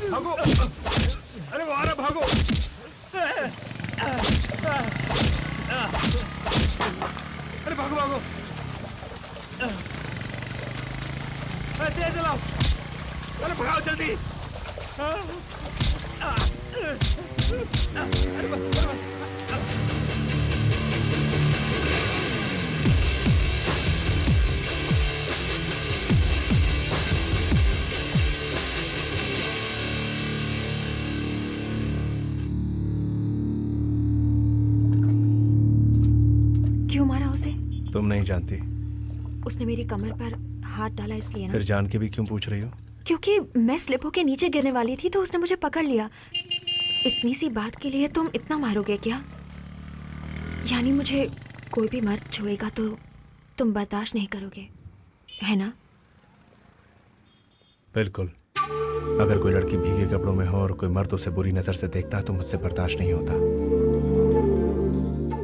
भागो, अरे वो आ रहा, भागो। अरे भागो भागो, तेज चलाओ, अरे भगाओ जल्दी। क्यों मारा उसे? तुम नहीं जानती। उसने मेरी कमर पर हाथ डाला इसलिए ना। फिर जान के भी क्यों पूछ रही हो? क्योंकि मैं स्लिप होके नीचे गिरने वाली थी तो उसने मुझे पकड़ लिया। इतनी सी बात के लिए तुम इतना मारोगे क्या? यानी मुझे कोई भी मर्द छुएगा तो तुम बर्दाश्त नहीं करोगे, है ना? बिल्कुल। अगर कोई लड़की भीगे कपड़ों में हो और कोई मर्द उसे बुरी नजर से देखता है तो मुझसे बर्दाश्त नहीं होता।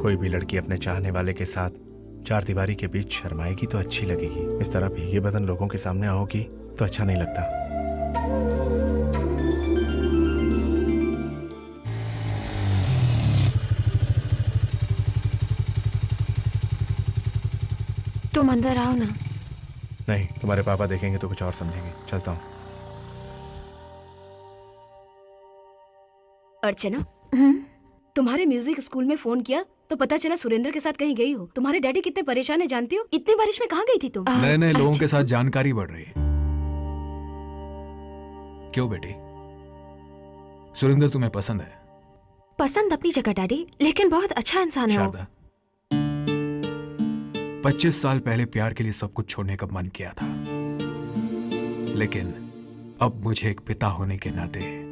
कोई भी लड़की अपने चाहने वाले के साथ चार दीवारी के बीच शर्माएगी तो अच्छी लगेगी। इस तरह भीगे बदन लोगों के सामने आओगी तो अच्छा नहीं लगता। तुम अंदर आओ ना। नहीं, तुम्हारे पापा देखेंगे तो कुछ और समझेंगे। चलता हूँ। अर्चना, तुम्हारे म्यूजिक स्कूल में फोन किया तो पता चला सुरेंद्र के साथ कहीं गई हो। तुम्हारे डैडी कितने परेशान है जानती हो? इतनी बारिश में कहाँ गई थी तुम? नए नए लोगों के साथ जानकारी बढ़ रही है। क्यों बेटी, सुरेंद्र तुम्हें पसंद है? पसंद अपनी जगह डैडी, लेकिन बहुत अच्छा इंसान है वो। शारदा, 25 साल पहले प्यार के लिए सब कुछ छोड़ने का मन किया था, लेकिन अब मुझे एक पिता होने के नाते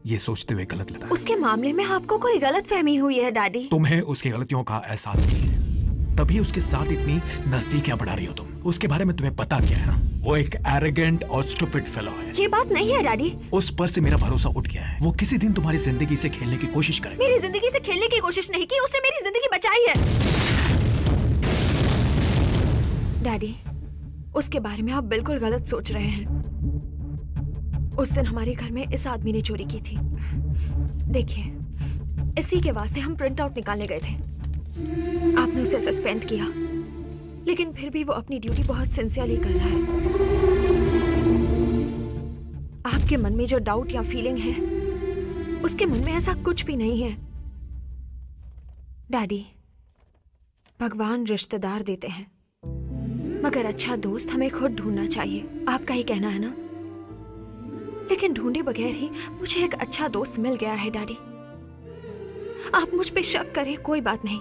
ये सोचते हुए गलत लगा। उसके मामले में आपको कोई गलत फहमी हुई है डैडी। तुम्हें उसकी गलतियों का एहसास नहीं है, तभी उसके साथ इतनी नजदीकियां बढ़ा रही हो तुम। उसके बारे में तुम्हें पता क्या है ना? वो एक एरोगेंट और स्टूपिड फेलो है। ये बात नहीं है डैडी। उस पर से मेरा भरोसा उठ गया है। वो किसी दिन तुम्हारी जिंदगी से खेलने की कोशिश करेगा। मेरी जिंदगी से खेलने की कोशिश नहीं की, उसने मेरी जिंदगी बचाई है। डैडी, उसके बारे में आप बिल्कुल गलत सोच रहे हैं। उस दिन हमारे घर में इस आदमी ने चोरी की थी। देखिए, इसी के वास्ते हम प्रिंट आउट निकालने गए थे। आपने उसे सस्पेंड किया, लेकिन फिर भी वो अपनी ड्यूटी बहुत सिंसियरली कर रहा है। आपके मन में जो डाउट या फीलिंग है, उसके मन में ऐसा कुछ भी नहीं है। डैडी, भगवान रिश्तेदार देते हैं, मगर अच्छा दोस्त हमें खुद ढूंढना चाहिए। आपका ही कहना है ना? लेकिन ढूंढे बगैर ही मुझे एक अच्छा दोस्त मिल गया है डैडी। आप मुझ पे शक करें कोई बात नहीं,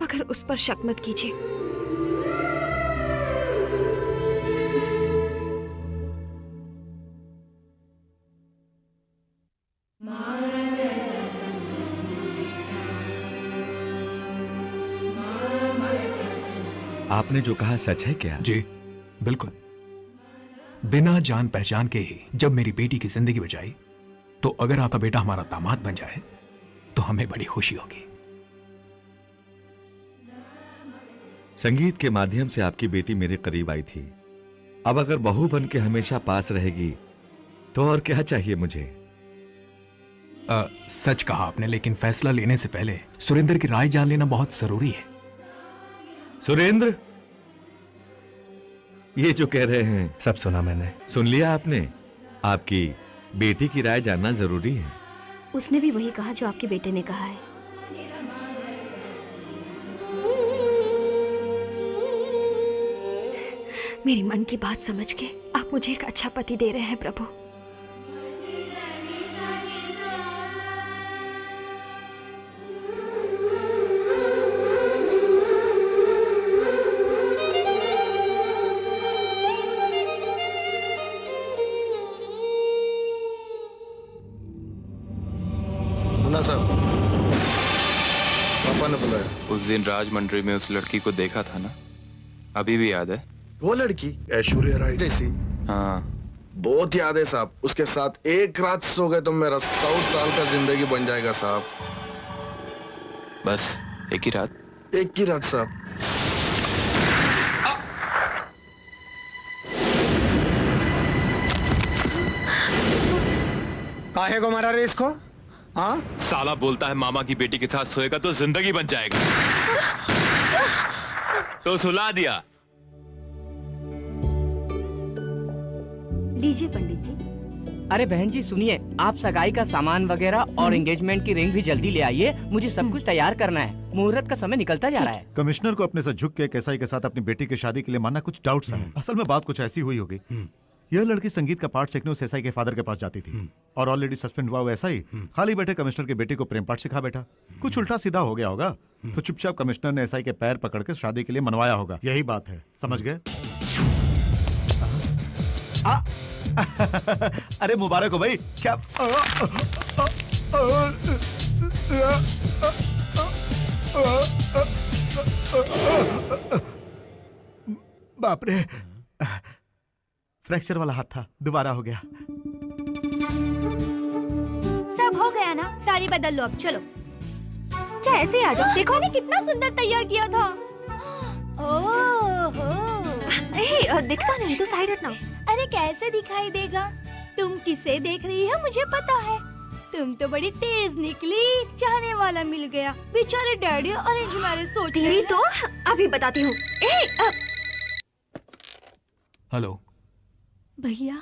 मगर उस पर शक मत कीजिए। आपने जो कहा सच है क्या? जी बिल्कुल। बिना जान पहचान के ही जब मेरी बेटी की जिंदगी बचाई, तो अगर आपका बेटा हमारा दामाद बन जाए तो हमें बड़ी खुशी होगी। संगीत के माध्यम से आपकी बेटी मेरे करीब आई थी। अब अगर बहू बन के हमेशा पास रहेगी तो और क्या चाहिए मुझे? सच कहा आपने, लेकिन फैसला लेने से पहले सुरेंद्र की राय जान लेना बहुत जरूरी है। सुरेंद्र, ये जो कह रहे हैं सब सुना मैंने। सुन लिया आपने? आपकी बेटी की राय जानना जरूरी है। उसने भी वही कहा जो आपके बेटे ने कहा है। मेरी मन की बात समझ के आप मुझे एक अच्छा पति दे रहे हैं प्रभु। दिन राजमंड्री में उस लड़की को देखा था ना, अभी भी याद है? वो लड़की ऐश्वर्या राय जैसी? हाँ। बहुत याद है साहब। उसके साथ एक रात सो गए तो मेरा 100 साल का जिंदगी बन जाएगा साहब। बस एक ही रात? एक ही रात साहब। काहे को मारा रे इसको? हाँ, साला बोलता है मामा की बेटी के साथ सोएगा तो जिंदगी बन जाएगी, तो सुला दिया। लीजिए पंडित जी। अरे बहन जी सुनिए, आप सगाई का सामान वगैरह और एंगेजमेंट की रिंग भी जल्दी ले आइए, मुझे सब कुछ तैयार करना है, मुहूर्त का समय निकलता जा रहा है। कमिश्नर को अपने से झुक के केसाई के साथ अपनी बेटी की शादी के लिए मानना कुछ डाउट सा है। असल में बात कुछ ऐसी हुई होगी। यह लड़की संगीत का पाठ सीखने उस एसआई के फादर के पास जाती थी और ऑलरेडी सस्पेंड हुआ वो एसआई खाली बैठे कमिश्नर की बेटी को प्रेम पाठ सिखा बैठा। कुछ उल्टा सीधा हो गया होगा तो चुपचाप कमिश्नर ने एसआई के पैर पकड़ के शादी के लिए मनवाया होगा। यही बात है, समझ गए? अरे मुबारक हो भाई। क्या बाप रे, फ्रैक्चर वाला हाथ था, दोबारा हो गया। सब हो गया ना, साड़ी बदल लो अब, चलो। क्या ऐसे आ जाओ? देखो ने कितना सुंदर तैयार किया था। ओहो, दिखता नहीं तो साइड हटना। अरे कैसे दिखाई देगा? तुम किसे देख रही हो मुझे पता है। तुम तो बड़ी तेज निकली, चाहने वाला मिल गया। बेचारे डैडी अरेंज मैरिज सोच रहे हैं। तो अभी बताती हूँ। हेलो भैया,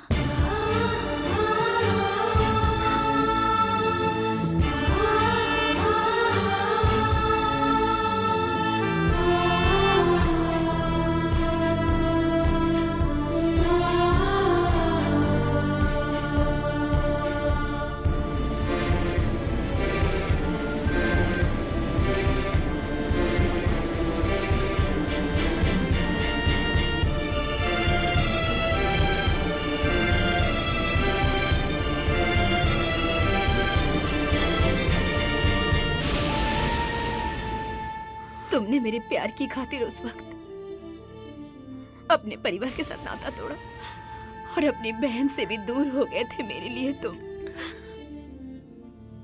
तुमने मेरे प्यार की खातिर उस वक्त अपने परिवार के साथ नाता तोड़ा और अपनी बहन से भी दूर हो गए थे मेरे लिए तुम।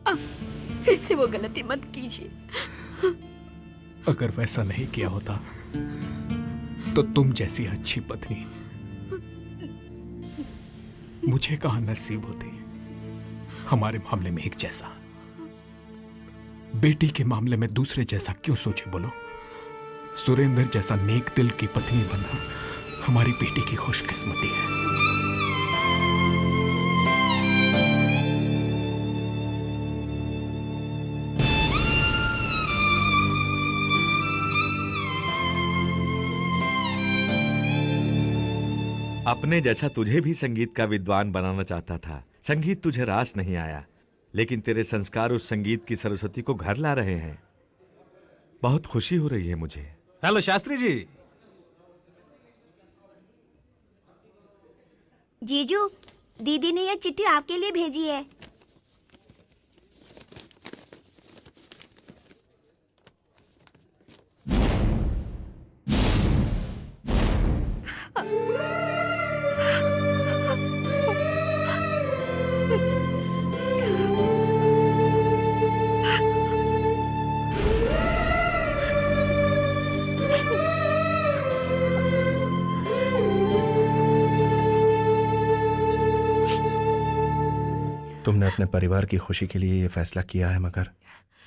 अब फिर से वो गलती मत कीजिए। अगर वैसा नहीं किया होता तो तुम जैसी अच्छी पत्नी मुझे कहां नसीब होती। हमारे मामले में एक जैसा, बेटी के मामले में दूसरे जैसा क्यों सोचे बोलो? सुरेंद्र जैसा नेक दिल की पत्नी बनना हमारी बेटी की खुशकिस्मती है। अपने जैसा तुझे भी संगीत का विद्वान बनाना चाहता था। संगीत तुझे रास नहीं आया, लेकिन तेरे संस्कार उस संगीत की सरस्वती को घर ला रहे हैं। बहुत खुशी हो रही है मुझे। हेलो शास्त्री जी। जीजू, दीदी ने यह चिट्ठी आपके लिए भेजी है। तुमने अपने परिवार की खुशी के लिए ये फैसला किया है, मगर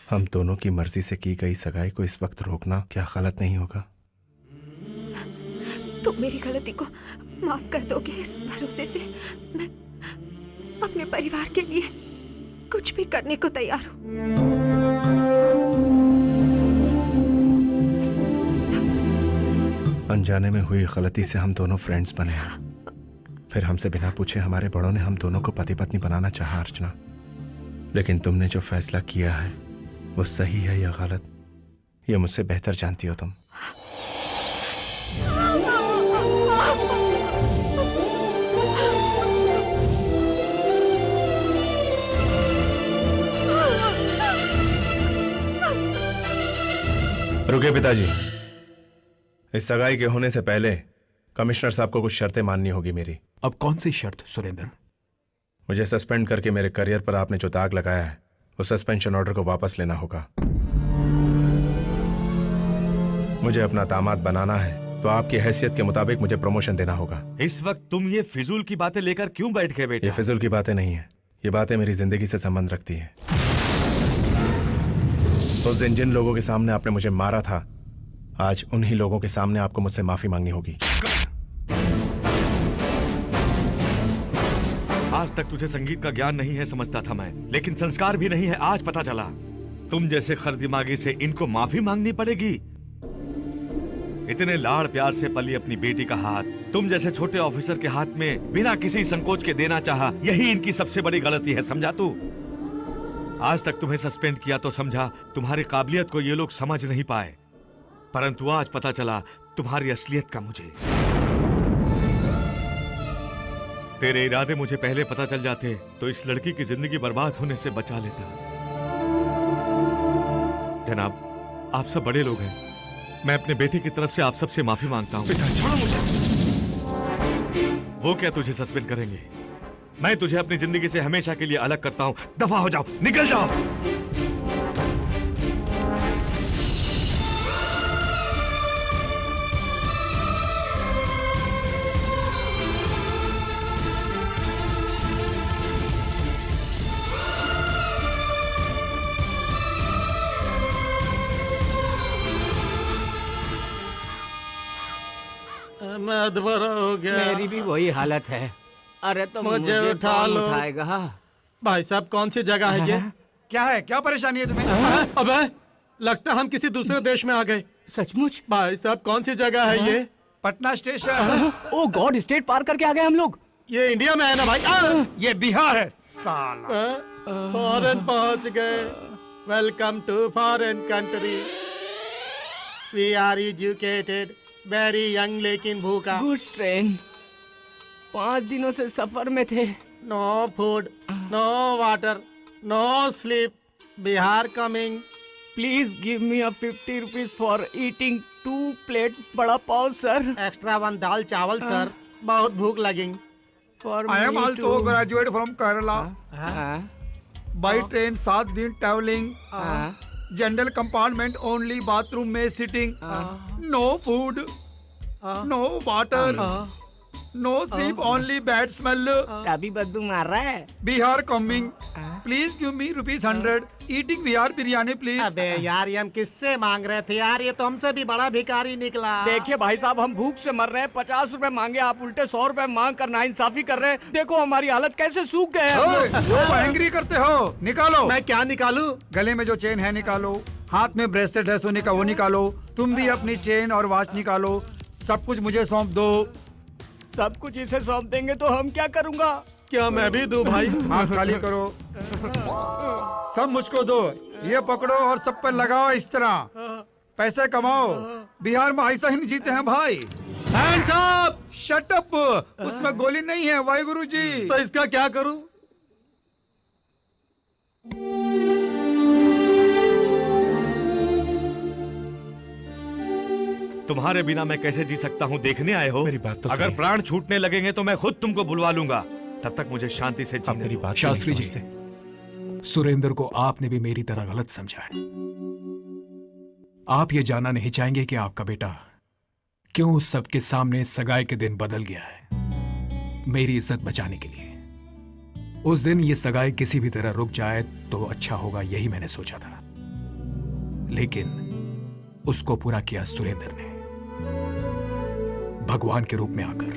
हम दोनों की मर्जी से की गई सगाई को इस वक्त रोकना क्या गलत नहीं होगा? तुम मेरी गलती को माफ कर दोगे इस भरोसे से मैं अपने परिवार के लिए कुछ भी करने को तैयार हूँ। अनजाने में हुई गलती से हम दोनों फ्रेंड्स बने हैं। फिर हमसे बिना पूछे हमारे बड़ों ने हम दोनों को पति पत्नी बनाना चाहा, अर्चना। लेकिन तुमने जो फैसला किया है वो सही है या गलत, ये मुझसे बेहतर जानती हो तुम। रुके पिताजी। इस सगाई के होने से पहले कमिश्नर साहब को कुछ शर्तें माननी होगी मेरी। अब कौन सी शर्त सुरेंद्र? मुझे सस्पेंड करके मेरे करियर पर आपने जो दाग लगाया है उस सस्पेंशन ऑर्डर को वापस लेना होगा। मुझे अपना दामाद बनाना है तो आपकी हैसियत के मुताबिक मुझे प्रमोशन देना होगा। इस वक्त तुम ये फिजूल की बातें लेकर क्यों बैठ गए बेटा? ये फिजूल की बातें नहीं है, ये बातें मेरी जिंदगी से संबंध रखती हैं। उस दिन जिन लोगों के सामने आपने मुझे मारा था, आज उन्हीं लोगों के सामने आपको मुझसे माफी मांगनी होगी। आज तक तुझे संगीत का ज्ञान नहीं है समझता था मैं, लेकिन संस्कार भी नहीं है आज पता चला। तुम जैसे खरदिमागी से इनको माफी मांगनी पड़ेगी। इतने लाड़ प्यार से पली अपनी बेटी का हाथ तुम जैसे छोटे ऑफिसर के हाथ में बिना किसी संकोच के देना चाहा, यही इनकी सबसे बड़ी गलती है, समझा तू? आज तक तुम्हें सस्पेंड किया तो समझा तुम्हारी काबिलियत को ये लोग समझ नहीं पाए, परंतु आज पता चला तुम्हारी असलियत का मुझे। तेरे इरादे मुझे पहले पता चल जाते तो इस लड़की की जिंदगी बर्बाद होने से बचा लेता। जनाब, आप सब बड़े लोग हैं, मैं अपने बेटे की तरफ से आप सबसे माफी मांगता हूँ। छोड़ो मुझे। वो क्या तुझे सस्पेंड करेंगे? मैं तुझे अपनी जिंदगी से हमेशा के लिए अलग करता हूँ। दफा हो जाओ, निकल जाओ। मैं अधमरा हो गया। मेरी भी वही हालत है। अरे तो मुझे उठा कौन लो। उठाएगा? भाई साहब, कौन सी जगह है ये? क्या है, क्या परेशानी है तुम्हें? अबे, लगता हम किसी दूसरे देश में आ गए। सचमुच? भाई साहब, कौन सी जगह है ये? पटना स्टेशन। ओ गॉड, स्टेट पार करके आ गए हम लोग। ये इंडिया में है ना भाई? ये बिहार है साला। फॉरेन पहुंच गए। Welcome to foreign country. We are educated, very young लेकिन भूखा। Good train. 5 दिनों से सफर में थे। No food, no water, no sleep. Bihar coming. Please give me a 50 rupees for eating 2 plate vada pav sir. Extra 1 दाल चावल सर। बहुत भूख लगेंगी। I am also graduate from Kerala. By train 7 दिन traveling. General compartment only, bathroom में sitting. No food, no water, no sleep, only bad smell. अभी बदबू मार रहा है। Bihar coming. Please give me ₹100. Eating Bihar biryani please. अबे यार, ये हम किससे मांग रहे थे यार? ये तो हमसे भी बड़ा भिखारी निकला। देखिए भाई साहब, हम भूख से मर रहे हैं। 50 रुपए मांगे, आप उल्टे 100 रुपए मांग कर नाइंसाफी कर रहे हैं। देखो हमारी हालत कैसे सूख गए हैं। वो एंग्री करते हो, निकालो। मैं क्या निकालूं? गले में जो चेन है निकालो, हाथ में ब्रेसलेट है सोने का वो निकालो, तुम भी अपनी चेन और वॉच निकालो, सब कुछ मुझे सौंप दो। सब कुछ इसे सौंप देंगे तो हम क्या करूँगा? क्या मैं भी दूं भाई? हाथ खाली करो, सब मुझको दो। ये पकड़ो और सब पर लगाओ इस तरह। पैसे कमाओ। बिहार में ऐसा ही नहीं जीते हैं भाई। Hands up! Shut up! उसमें गोली नहीं है वाहिगुरु जी। तो इसका क्या करूं? तुम्हारे बिना मैं कैसे जी सकता हूँ, देखने आए हो? मेरी बात तो अगर सही। प्राण छूटने लगेंगे तो मैं खुद तुमको बुलवा लूंगा। तब तक मुझे शांति से आप जीने मेरी दो। बात शास्त्री नहीं जी, समझते। सुरेंद्र को आपने भी मेरी तरह गलत समझा है। आप ये जानना नहीं चाहेंगे कि आपका बेटा क्यों सबके सामने सगाई के दिन बदल गया है मेरी इज्जत बचाने के लिए। उस दिन ये सगाई किसी भी तरह रुक जाए तो अच्छा होगा, यही मैंने सोचा था, लेकिन उसको पूरा किया सुरेंद्र ने, भगवान के रूप में आकर।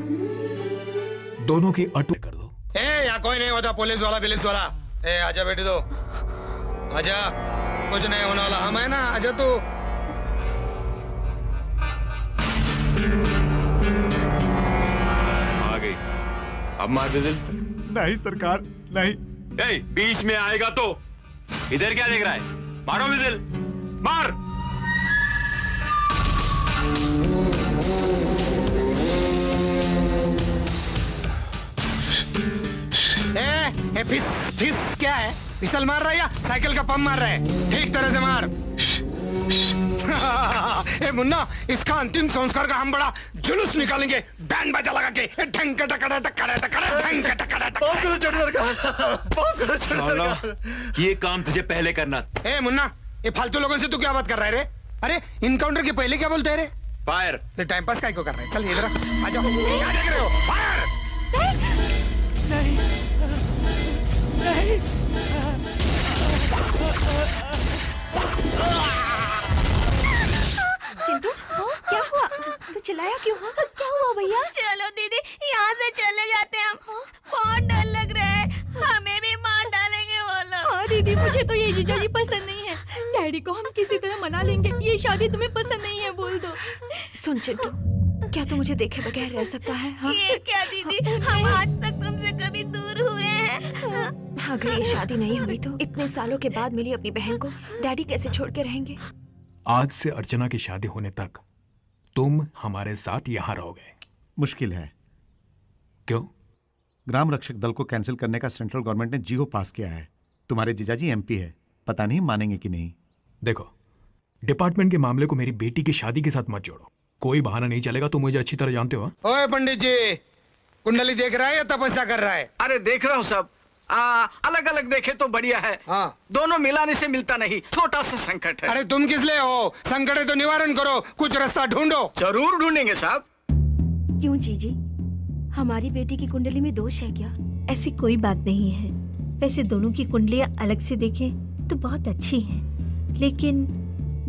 दोनों की अटू कर दो। यहाँ कोई नहीं होता, पुलिस वाला। आजा बेटी, दो आजा, कुछ नहीं होने वाला। हम है ना, आजा तू। आ गई, अब मार दे दिल। नहीं सरकार, नहीं। बीच में आएगा तो इधर क्या देख रहा है? मारो भी दिल, मार। फिस क्या है? फिसल मार रहा है या साइकिल का पंप मार रहा है? ठीक तरह से मार। ए मुन्ना, इसका अंतिम संस्कार का हम बड़ा जुलूस निकालेंगे, बैंड बाजा लगा के। ढंग का टकड़ा टकड़ा टकड़ा ढंग का टकड़ा टकड़ा। ये काम तुझे पहले करना। ए मुन्ना, ये फालतू लोगों से तू क्या बात कर रहा है रे? अरे इनकाउंटर के पहले क्या बोलते हैं रे? फायर। तो टाइम पास काय को कर रहे हैं? चल इधर आ जाओ। क्या देख रहे हो? फायर। नहीं नहीं चिंटू, क्या हुआ? तू चिल्लाया क्यों? क्या हुआ भैया? चलो दीदी, यहाँ से चले जाते हैं हम। बहुत डर लग रहा है, हमें भी मार डालेंगे वो लोग। हाँ दीदी, मुझे तो ये जीजा जी पसंद नहीं है। डैडी को हम किसी तरह मना लेंगे। ये शादी तुम्हें पसंद नहीं है, बोल दो। सुन चिंटू, क्या तू मुझे देखे बगैर रह सकता है? हाँ? ये क्या दीदी, हम आज तक तुमसे कभी दूर हुए हैं? अगर ये शादी नहीं हुई तो इतने सालों के बाद मिली अपनी बहन को डैडी कैसे छोड़ के रहेंगे? आज से अर्चना की शादी होने तक तुम हमारे साथ यहाँ रहोगे। मुश्किल है। क्यों? ग्राम रक्षक दल को कैंसिल करने का सेंट्रल गवर्नमेंट ने जीओ पास किया है। तुम्हारे जीजाजी एमपी है, पता नहीं मानेंगे कि नहीं। देखो, डिपार्टमेंट के मामले को मेरी बेटी की शादी के साथ मत जोड़ो। कोई बहाना नहीं चलेगा, तुम मुझे अच्छी तरह जानते हो। ओए पंडित जी, कुंडली देख रहा है या तपस्या कर रहा है? अरे देख रहा हूँ सब। अलग अलग देखे तो बढ़िया है। हाँ। दोनों मिलाने से मिलता नहीं, छोटा सा संकट है। अरे तुम किस लिए हो? संकट है तो निवारण करो, कुछ रास्ता ढूंढो। जरूर ढूंढेंगे साहब। क्यों जीजी, हमारी बेटी की कुंडली में दोष है क्या? ऐसी कोई बात नहीं है। वैसे दोनों की कुंडलियां अलग से देखें तो बहुत अच्छी हैं, लेकिन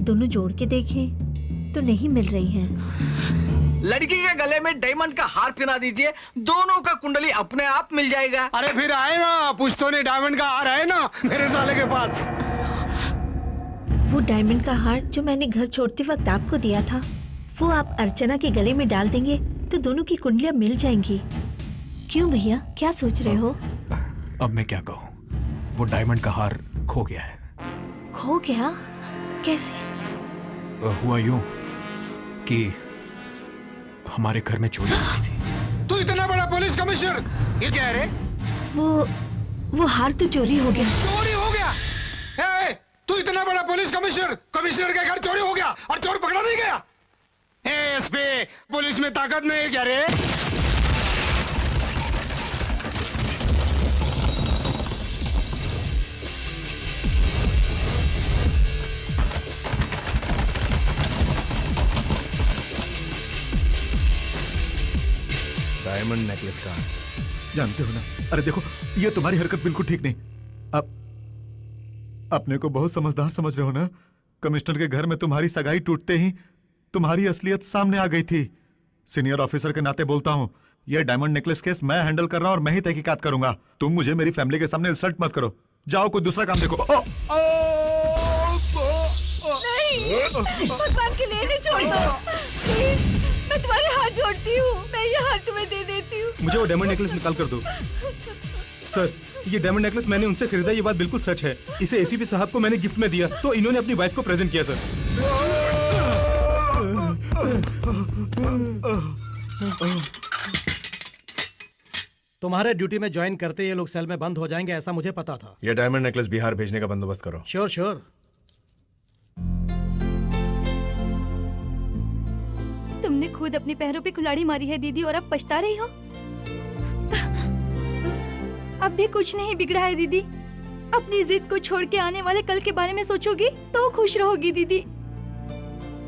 दोनों जोड़ के देखें तो नहीं मिल रही हैं। लड़की के गले में डायमंड का हार पहना दीजिए, दोनों का कुंडली अपने आप मिल जाएगा। अरे फिर आए ना, पुश्तों ने डायमंड का हार है ना मेरे साले के पास। वो डायमंड का हार जो मैंने घर छोड़ते वक्त आपको दिया था, वो आप अर्चना के गले में डाल देंगे तो दोनों की कुंडलियां मिल जाएंगी। क्यों भैया, क्या सोच रहे हो? अब मैं क्या कहूँ, वो डायमंड का हार खो गया है। खो गया? कैसे? हुआ यूं कि हमारे घर में चोरी हो गई थी। तू इतना बड़ा पुलिस कमिश्नर, ये क्या है रे? वो हार तो चोरी हो गया। चोरी हो गया? ए, तू इतना बड़ा पुलिस कमिश्नर, कमिश्नर के घर चोरी हो गया और चोर पकड़ा नहीं गया? एसपी, पुलिस में ताकत नहीं है क्या रे? डायमंड नेकलेस का। जानते हो ना, अरे देखो, ये तुम्हारी हरकत बिल्कुल ठीक नहीं। अब अपने को बहुत समझदार समझ रहे हो ना? कमिश्नर के घर में तुम्हारी सगाई टूटते ही तुम्हारी असलियत सामने आ गई थी। सीनियर ऑफिसर के नाते बोलता हूँ, ये डायमंड नेकलेस केस मैं हैंडल कर रहा हूँ और मैं ही तहकीकात करूंगा। तुम मुझे मेरी फैमिली के सामने इंसल्ट मत करो। जाओ कोई दूसरा काम देखो। भगवान के लिए नहीं छोड़ दो। मैं तुम्हारे हाथ जोड़ती हूँ, मैं ये हाथ तुम्हें दे देती हूँ। मुझे वो डायमंड नेकलेस निकाल कर दो। सर, ये डायमंड नेकलेस मैंने उनसे खरीदा, ये बात बिल्कुल सच है। इसे एसीपी साहब को मैंने गिफ्ट में दिया तो इन्होंने अपनी वाइफ को प्रेजेंट किया। सर तुम्हारे ड्यूटी में ज्वाइन करते ये लोग सेल में बंद हो जाएंगे, ऐसा मुझे पता था। ये डायमंड नेकलेस बिहार भेजने का बंदोबस्त करो। Sure sure. तुमने खुद अपने पैरों पे कुल्हाड़ी मारी है दीदी, और अब पछता रही हो। अब भी कुछ नहीं बिगड़ा है दीदी। अपनी जिद को छोड़ के आने वाले कल के बारे में सोचोगी तो खुश रहोगी दीदी।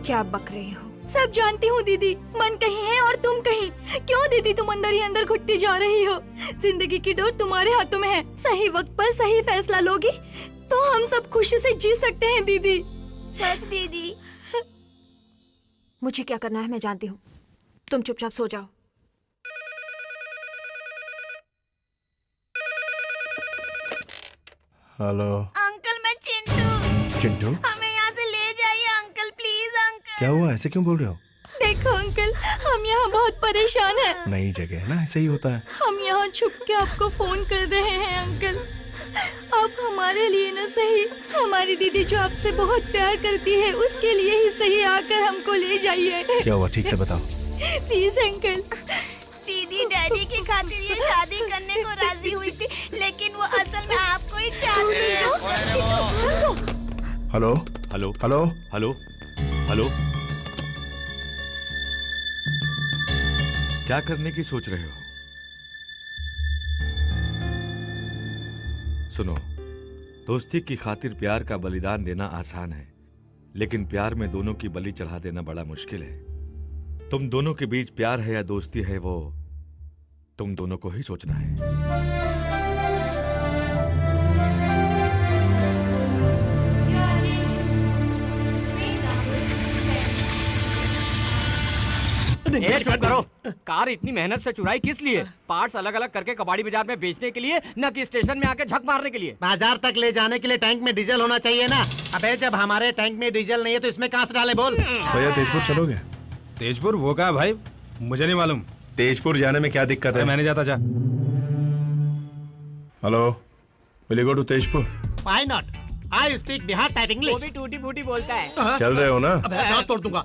क्या बक रही हो? सब जानती हूँ दीदी, मन कहीं है और तुम कहीं। क्यों दीदी तुम अंदर ही अंदर घुटती जा रही हो? जिंदगी की डोर तुम्हारे हाथों में है। सही वक्त पर सही फैसला लोगी तो हम सब खुशी से जी सकते हैं दीदी। सच दीदी। मुझे क्या करना है मैं जानती हूँ। तुम चुपचाप सो जाओ। हेलो अंकल, मैं चिंटू। चिंटू, हमें यहाँ से ले जाइए अंकल, प्लीज अंकल। क्या हुआ? ऐसे क्यों बोल रहे हो? देखो अंकल, हम यहाँ बहुत परेशान हैं। नई जगह है ना, ऐसे ही होता है। हम यहाँ छुप के आपको फोन कर रहे हैं अंकल। आप हमारे लिए न सही, हमारी दीदी जो आपसे बहुत प्यार करती है उसके लिए ही सही आकर हमको ले जाइए। क्या हुआ, ठीक से बताओ। Please uncle. दीदी डैडी की खातिर ये शादी करने को राजी हुई थी, लेकिन वो असल में आपको ही चाहती है। Hello, hello hello hello hello, क्या करने की सोच रहे हो? सुनो, दोस्ती की खातिर प्यार का बलिदान देना आसान है, लेकिन प्यार में दोनों की बलि चढ़ा देना बड़ा मुश्किल है। तुम दोनों के बीच प्यार है या दोस्ती है, वो तुम दोनों को ही सोचना है। ए, चुप करो। कार इतनी मेहनत से चुराई किस लिए? पार्ट्स अलग अलग करके कबाड़ी बाजार में बेचने के लिए, न कि स्टेशन में आके झक मारने के लिए। बाजार तक ले जाने के लिए टैंक में डीजल होना चाहिए ना। अबे जब हमारे टैंक में डीजल नहीं है तो इसमें कहां से डाले बोल। भैया तेजपुर चलोगे? तेजपुर वो कहा भाई, मुझे नहीं मालूम। तेजपुर जाने में क्या दिक्कत है? मैं नहीं जाता। जा। Hello, will you go to Tezpur? Why not? I speak Bihar type वो इंग्लिश। भी टूटी फूटी बोलता है। चल रहे हो ना? अबे दांत तोड़ दूंगा।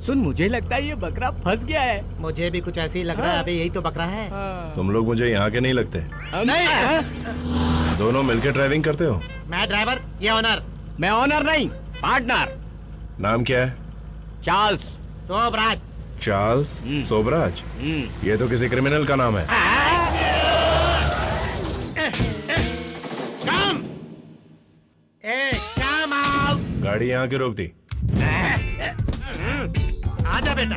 सुन, मुझे लगता है ये बकरा फंस गया है। मुझे भी कुछ ऐसे ही लग रहा है। अबे यही तो बकरा है। तुम लोग मुझे यहाँ के नहीं लगते। नहीं, दोनों मिलकर ड्राइविंग करते हो? मैं ड्राइवर, ये ऑनर। मैं ऑनर नहीं, पार्टनर। नाम क्या है? चार्ल्स सोबराज। चार्ल्स सोबराज? ये तो किसी क्रिमिनल का नाम है। कम कम आओ। गाड़ी यहाँ की रोक दी। आजा बेटा।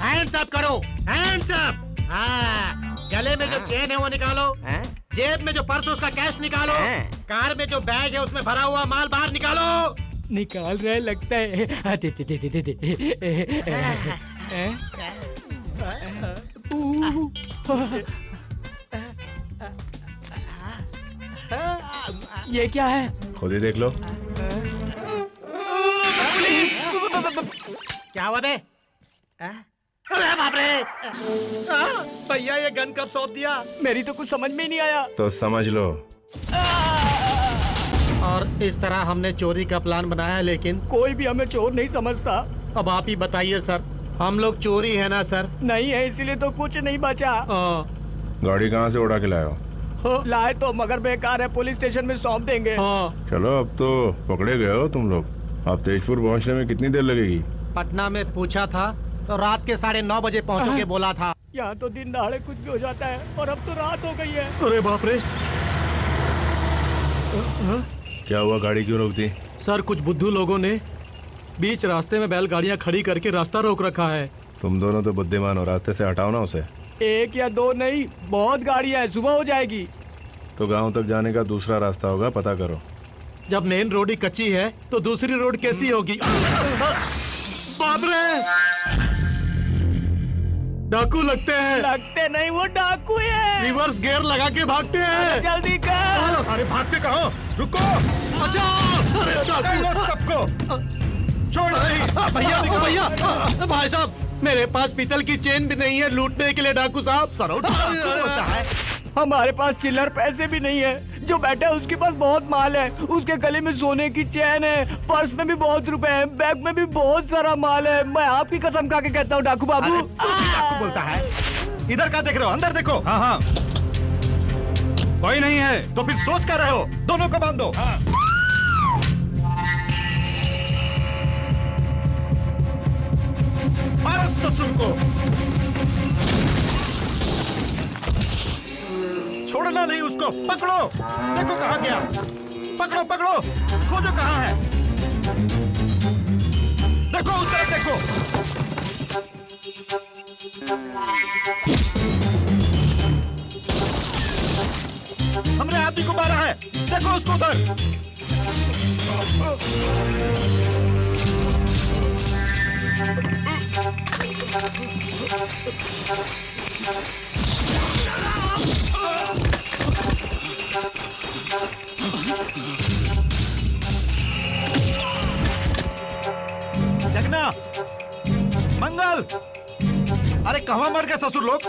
हैंड्स अप करो, हैंड्स अप। हाँ, गले में जो चेन है वो निकालो। जेब में जो पर्स है उसका कैश निकालो। कार में जो बैग है उसमें भरा हुआ माल बाहर निकालो। निकाल रहे लगता है। दे दे दे दे दे। ये क्या है? खुद ही देख लो। क्या हुआ बे? अरे बाप रे! भैया ये गन कब सौंप दिया? मेरी तो कुछ समझ में ही नहीं आया। तो समझ लो। और इस तरह हमने चोरी का प्लान बनाया है, लेकिन कोई भी हमें चोर नहीं समझता। अब आप ही बताइए सर, हम लोग चोरी है ना सर? नहीं है, इसीलिए तो कुछ नहीं बचा। गाड़ी कहाँ से उड़ा के लाए हो? लाए तो मगर बेकार है, पुलिस स्टेशन में सौंप देंगे। चलो, अब तो पकड़े गए हो तुम लोग। अब तेजपुर पहुँचने में कितनी देर लगेगी? पटना में पूछा था तो रात के 9:30 बजे पहुँचोगे बोला था। यहाँ तो दिन दहाड़े कुछ भी हो जाता है, और अब तो रात हो गई है। अरे बाप रे! क्या हुआ, गाड़ी क्यों रोक दी? सर, कुछ बुद्धू लोगों ने बीच रास्ते में बैलगाड़ियाँ खड़ी करके रास्ता रोक रखा है। तुम दोनों तो बुद्धिमान हो, रास्ते से हटाओ ना उसे। एक या दो नहीं, बहुत गाड़ियाँ है, सुबह हो जाएगी। तो गांव तक जाने का दूसरा रास्ता होगा, पता करो। जब मेन रोड ही कच्ची है तो दूसरी रोड कैसी होगी? बाप रे! डाकू लगते हैं। लगते नहीं, वो डाकू है। रिवर्स गियर लगा के भागते हैं। जल्दी कर। अरे भागते कहाँ? रुको! बचाओ! अरे डाकू! सबको छोड़ नहीं। भैया देखो भैया! भाई साहब, मेरे पास पीतल की चेन भी नहीं है लूटने के लिए डाकू साहब। सरोज डाकू बोलता है। हमारे पास चिल्लर पैसे भी नहीं है। जो बैठा है उसके पास बहुत माल है। उसके गले में सोने की चैन है, पर्स में भी बहुत रुपए हैं, बैग में भी बहुत सारा माल है। मैं आपकी कसम खा के कहता हूँ डाकू बाबू। डाकू बोलता है। इधर क्या देख रहे हो? अंदर देखो। हाँ हाँ, कोई नहीं है तो फिर सोच कर रहे हो? दोनों को बांध दो। मारो ससुर को। छोड़ना नहीं उसको। पकड़ो, देखो कहाँ गया। पकड़ो पकड़ो, खोजो कहाँ है। देखो उस तरफ देखो। हमने आदमी को मारा है, देखो उसको उधर। जगना, मंगल, अरे कहाँ मर गए ससुर लोग?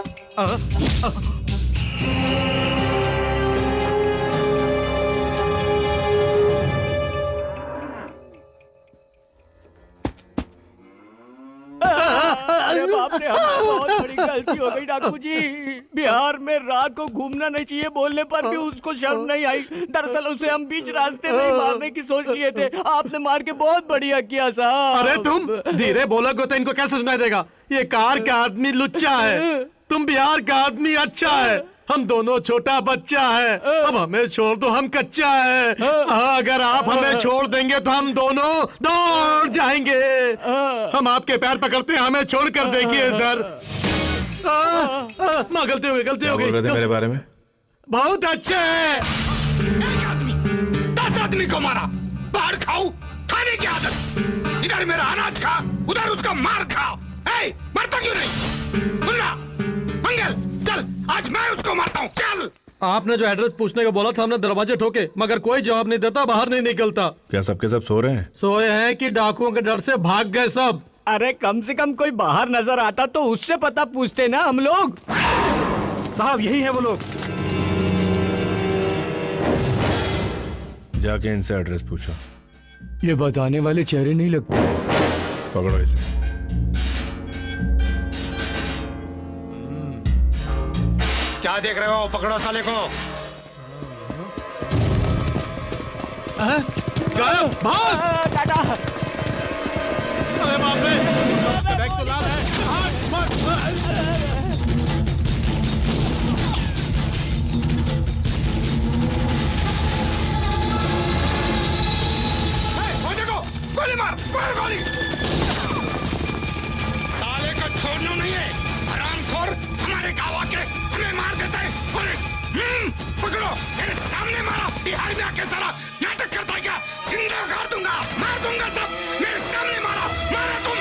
अरे बाप रे, हमसे बहुत बड़ी गलती हो गई डाकू जी। बिहार में रात को घूमना नहीं चाहिए बोलने पर भी उसको शर्म नहीं आई। दरअसल उसे हम बीच रास्ते में ही मारने की सोच लिए थे। आपने मार के बहुत बढ़िया किया साहब। अरे तुम धीरे बोलोगे तो इनको कैसे सुनाई देगा? ये कार का आदमी लुच्चा है, तुम बिहार का आदमी अच्छा है। हम दोनों छोटा बच्चा है, अब हमें छोड़ दो, हम कच्चा है। अगर आप हमें छोड़ देंगे तो हम दोनों दौड़ जाएंगे। हम आपके पैर पकड़ते हैं, हमें छोड़ कर देखिए सर। माँ गलती हो गई, गलती हो बोल रहे थे गई। मेरे बारे में? बहुत अच्छे है। एक आदमी 10 आदमी को मारा। बाहर खाओ, खाने की आदत। इधर मेरा अनाज खा, उधर उसका मार खा। मरता क्यों नहीं? मुन्ना, मंगल, चल आज मैं उसको मारता हूँ। चल। आपने जो एड्रेस पूछने को बोला था हमने दरवाजे ठोके, मगर कोई जवाब नहीं देता, बाहर नहीं निकलता। क्या सबके सब सो रहे हैं? सोए हैं कि डाकुओं के डर से भाग गए सब? अरे कम से कम कोई बाहर नजर आता तो उससे पता पूछते ना हम लोग। साहब यही है वो लोग। जाके इनसे एड्रेस पूछो। ये बताने वाले चेहरे नहीं लगते। पकड़ो इसे। क्या देख रहे हो? पकड़ो साले को। टाटा। अरे बाप रे, बैग तो लाल है। वो देखो, गोली मार, मार गोली। साले को छोड़ना नहीं है। हरामखोर हमारे गाँव आके हमें मार देता है। पकड़ो, मेरे सामने मारा। बिहार में आके सारा नाटक करता है क्या? जिंदा गाड़ दूंगा, मार दूंगा सब। मेरे सामने मारा, मारा तुम।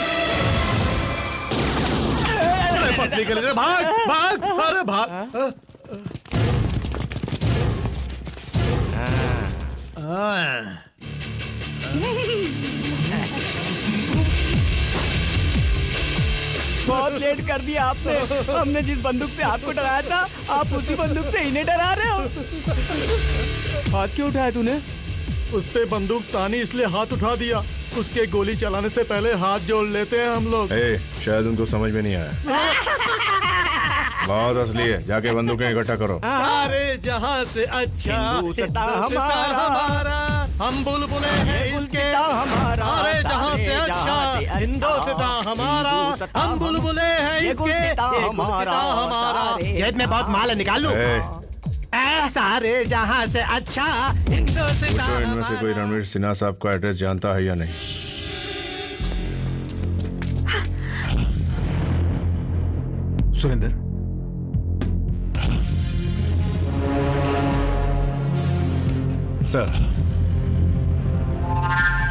अरे पतली गली से भाग, भाग, अरे भाग। बहुत लेट कर दिया आपने। हमने जिस बंदूक से आपको डराया था, आप उसी बंदूक से इन्हें डरा रहे हो। हाथ क्यों उठाया तूने? उस पे बंदूक तानी इसलिए हाथ उठा दिया। उसके गोली चलाने से पहले हाथ जोड़ लेते हैं हम लोग। शायद उनको समझ में नहीं आया। बहुत असली है, जाके बंदूकें इकट्ठा करो। सारे जहां से अच्छा हिंदुस्तान हमारा, हम बुलबुले हैं इसके। हमारा, सारे जहां से अच्छा हिंदुस्तान हमारा, हम बुलबुले हैं इसके। हमारा जेब में बहुत माल है, निकाल लो। सारे जहां से अच्छा हिंदुस्तान। इनमें से कोई रणवीर सिन्हा साहब का एड्रेस जानता है या नहीं? सुरेंद्र, सर।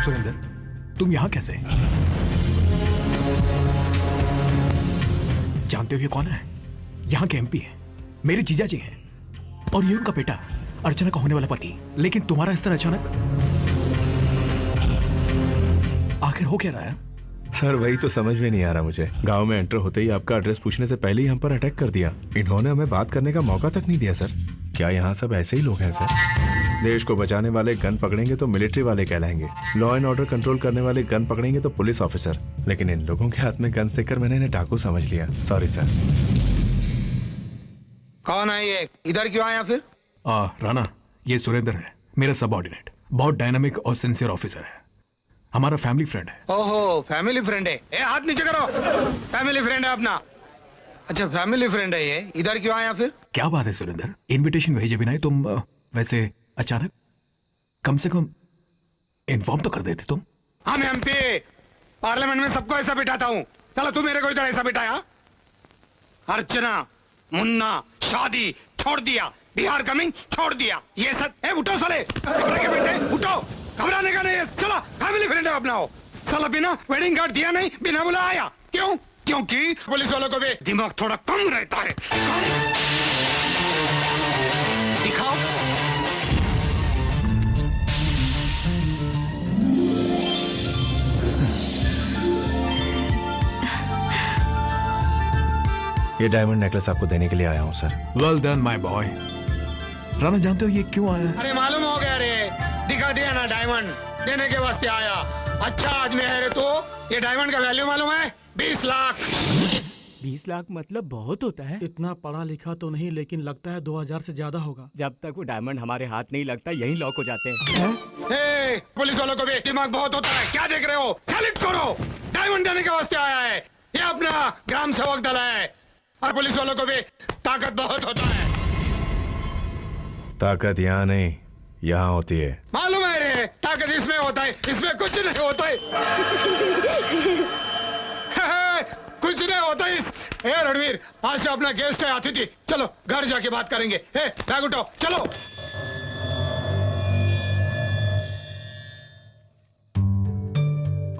सुरेंद्र, तुम यहाँ कैसे? जानते हो ये कौन है? यहाँ के एमपी है, मेरे जीजा जी हैं, और ये उनका बेटा, अर्चना का होने वाला पति। लेकिन तुम्हारा इस तरह अचानक आखिर हो क्या रहा है? सर वही तो समझ में नहीं आ रहा मुझे। गांव में एंटर होते ही आपका एड्रेस पूछने से पहले ही हम पर अटैक कर दिया। इन्होंने हमें बात करने का मौका तक नहीं दिया सर। क्या यहाँ सब ऐसे ही लोग हैं सर? देश को बचाने वाले गन पकड़ेंगे तो मिलिट्री वाले कहलाएंगे, लॉ एंड ऑर्डर कंट्रोल करने वाले गन पकड़ेंगे तो पुलिस ऑफिसर। लेकिन इन लोगों के हाथ में गन्स देखकर मैंने इन्हें डाकू समझ लिया। Sorry sir. कौन है ये? इधर क्यों आया फिर? राणा, ये सुरेंद्र है, मेरा सबऑर्डिनेट। बहुत डायनामिक और सिंसियर ऑफिसर है, हमारा फैमिली फ्रेंड है। ओहो, फैमिली फ्रेंड है। हाथ नीचे करो। फैमिली फ्रेंड है अपना। अच्छा, फैमिली फ्रेंड है ये। इधर क्यों आया फिर? क्या बात है सुरेंद्र, इनविटेशन भेजे बिना ही तुम वैसे अचानक? कम से कम इन्फॉर्म तो कर देते तुम। हाँ, मैं एमपी पार्लियामेंट में सबको ऐसा बिठाता हूँ। चलो तू मेरे को इधर ऐसा बिठाया। अर्चना, मुन्ना, शादी छोड़ दिया, बिहार कमिंग छोड़ दिया। ये सब उठो साले, घबरा के बैठे, उठो। घबराने का नहीं है। चलो फैमिली फ्रेंड अपनाओ। साला बिना वेडिंग कार्ड दिया नहीं, बिना बुला आया। क्यों? क्योंकि पुलिस वालों को भी दिमाग थोड़ा कम रहता है। दिखाओ। ये डायमंड नेकलेस आपको देने के लिए आया हूँ sir. Well done my boy. Rana, जानते हो ये क्यों आया? अरे मालूम हो गया रे, दिखा दिया ना, डायमंड देने के वास्ते आया। अच्छा आदमी है रे तू। ये डायमंड का वैल्यू मालूम है? 20 लाख। 20 लाख मतलब बहुत होता है। इतना पढ़ा लिखा तो नहीं, लेकिन लगता है 2000 से ज्यादा होगा। जब तक वो डायमंड हमारे हाथ नहीं लगता यहीं लॉक हो जाते हैं। ए, पुलिस वालों को भी दिमाग बहुत होता है, क्या देख रहे हो? सैल्यूट करो, डायमंड देने के वास्ते आया है। ये अपना ग्राम सेवक दल है और पुलिस वालों को भी ताकत बहुत होता है। ताकत यहाँ नहीं, यहाँ होती है। मालूम है रे, ताकत इसमें होता है, इसमें कुछ नहीं होता है। कुछ नहीं होता है। ए रणवीर, आज से अपना गेस्ट है, अतिथि। चलो घर जाके बात करेंगे। ए बैग उठाओ, चलो।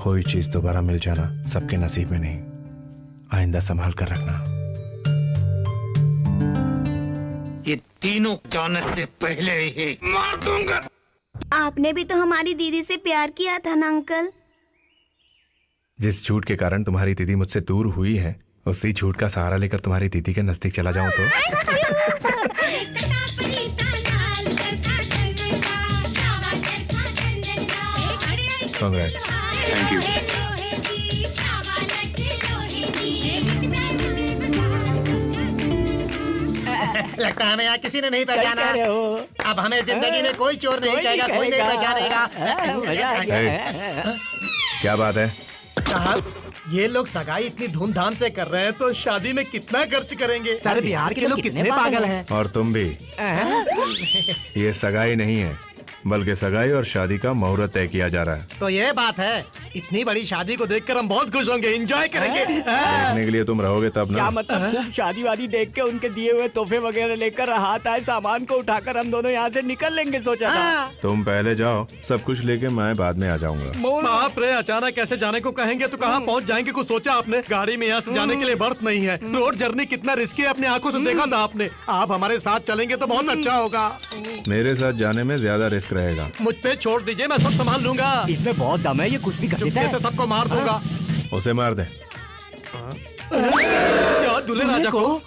कोई चीज दोबारा मिल जाना सबके नसीब में नहीं, आइंदा संभाल कर रखना। ये तीनों जाने से पहले ही मार दूंगा। आपने भी तो हमारी दीदी से प्यार किया था ना अंकल। जिस झूठ के कारण तुम्हारी दीदी मुझसे दूर हुई है, उसी झूठ का सहारा लेकर तुम्हारी दीदी के नजदीक चला जाऊं तो? कांग्रेट्स। Thank you. लगता है हमें यहाँ किसी ने नहीं पहचाना। कह रहे हो? अब हमें जिंदगी में कोई चोर नहीं कहेगा, कोई नहीं पहचानेगा। मजा आ गया। क्या बात है? साहब, ये लोग सगाई इतनी धूमधाम से कर रहे हैं तो शादी में कितना खर्च करेंगे? सर, बिहार के लोग कितने पागल हैं। और तुम भी। ये सगाई नहीं है, बल्कि सगाई और शादी का मुहूर्त तय किया जा रहा है। तो ये बात है, इतनी बड़ी शादी को देखकर हम बहुत खुश होंगे, एंजॉय करेंगे। देखने के लिए तुम रहोगे तब ना। क्या मतलब? खूब शादी वादी देख के उनके दिए हुए तोहफे वगैरह लेकर हाथ आए सामान को उठाकर हम दोनों यहाँ से निकल लेंगे, सोचा था। तुम पहले जाओ, सब कुछ लेके मैं बाद में आ जाऊंगा। बाप रे, अचानक कैसे जाने को कहेंगे तो कहाँ पहुँच जाएंगे? कुछ सोचा आपने? गाड़ी में यहाँ से जाने के लिए बर्थ नहीं है। रोड जर्नी कितना रिस्की है, अपने आंखों से देखा था आपने। आप हमारे साथ चलेंगे तो बहुत अच्छा होगा। मेरे साथ जाने में ज्यादा रिस्क रहेगा। मुझ पे छोड़ दीजिए, मैं सब संभाल लूंगा। इसमें बहुत दम है, ये कुछ भी कर देता है। से सबको मार दूंगा। उसे मार दे। क्या दूल्हे राजा को?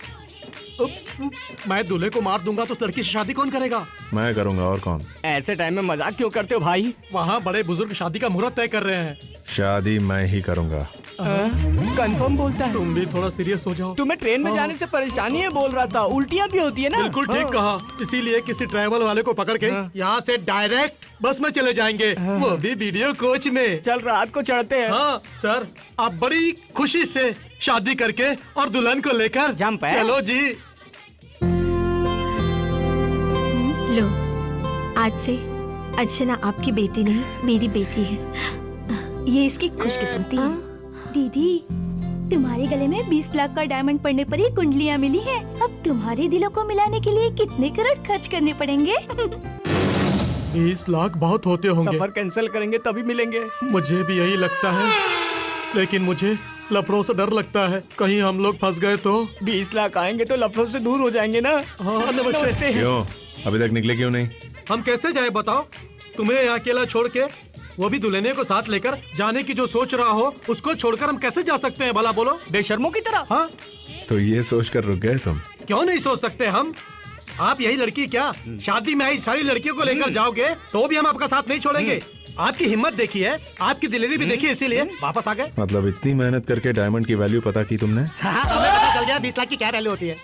मैं दूल्हे को मार दूंगा तो उस लड़की से शादी कौन करेगा? मैं करूंगा, और कौन? ऐसे टाइम में मजाक क्यों करते हो भाई? वहाँ बड़े बुजुर्ग शादी का मुहूर्त तय कर रहे हैं। शादी मैं ही करूंगा। कंफर्म बोलता है? तुम भी थोड़ा सीरियस हो जाओ। तुम्हें ट्रेन में जाने से परेशानी है बोल रहा था, उल्टियाँ भी होती है ना? बिल्कुल ठीक कहा, इसीलिए किसी ट्रैवल वाले को पकड़ के यहाँ से डायरेक्ट बस में चले जाएंगे, वो भी वीडियो कोच में। चल रात को चढ़ते हैं। हाँ सर, आप बड़ी खुशी से शादी करके और दुल्हन को लेकर जंप है। चलो जी। लो, आज से अर्चना आपकी बेटी नहीं, मेरी बेटी है। ये इसकी खुशकिस्मती है। दीदी, तुम्हारे गले में 20 लाख का डायमंड पड़ने पर ही कुंडलियाँ मिली हैं। अब तुम्हारे दिलों को मिलाने के लिए कितने करोड़ खर्च करने पड़ेंगे? 20 लाख बहुत होते होंगे। सफर कैंसिल करेंगे तभी मिलेंगे। मुझे भी यही लगता है, लेकिन मुझे लफड़ों से डर लगता है, कहीं हम लोग फंस गए तो। 20 लाख आएंगे तो लफड़ों से दूर हो जाएंगे ना। हाँ, नमस्ते। क्यों अभी तक निकले क्यों नहीं? हम कैसे जाए बताओ? तुम्हें यहाँ अकेला छोड़ के, वो भी दुल्हने को साथ लेकर जाने की जो सोच रहा हो, उसको छोड़कर हम कैसे जा सकते हैं भला बोलो? बेशर्मों की तरह। हाँ, तो ये सोचकर रुक गए तुम? क्यों नहीं सोच सकते हम? आप यही लड़की क्या शादी में आई सारी लड़कियों को लेकर जाओगे तो भी हम आपका साथ नहीं छोड़ेंगे। आपकी हिम्मत देखी है, आपकी दिलेरी भी देखी है, इसीलिए वापस आ गए। मतलब इतनी मेहनत करके डायमंड की वैल्यू पता की तुमने? हमें पता चल गया 20 लाख की क्या वैल्यू होती है।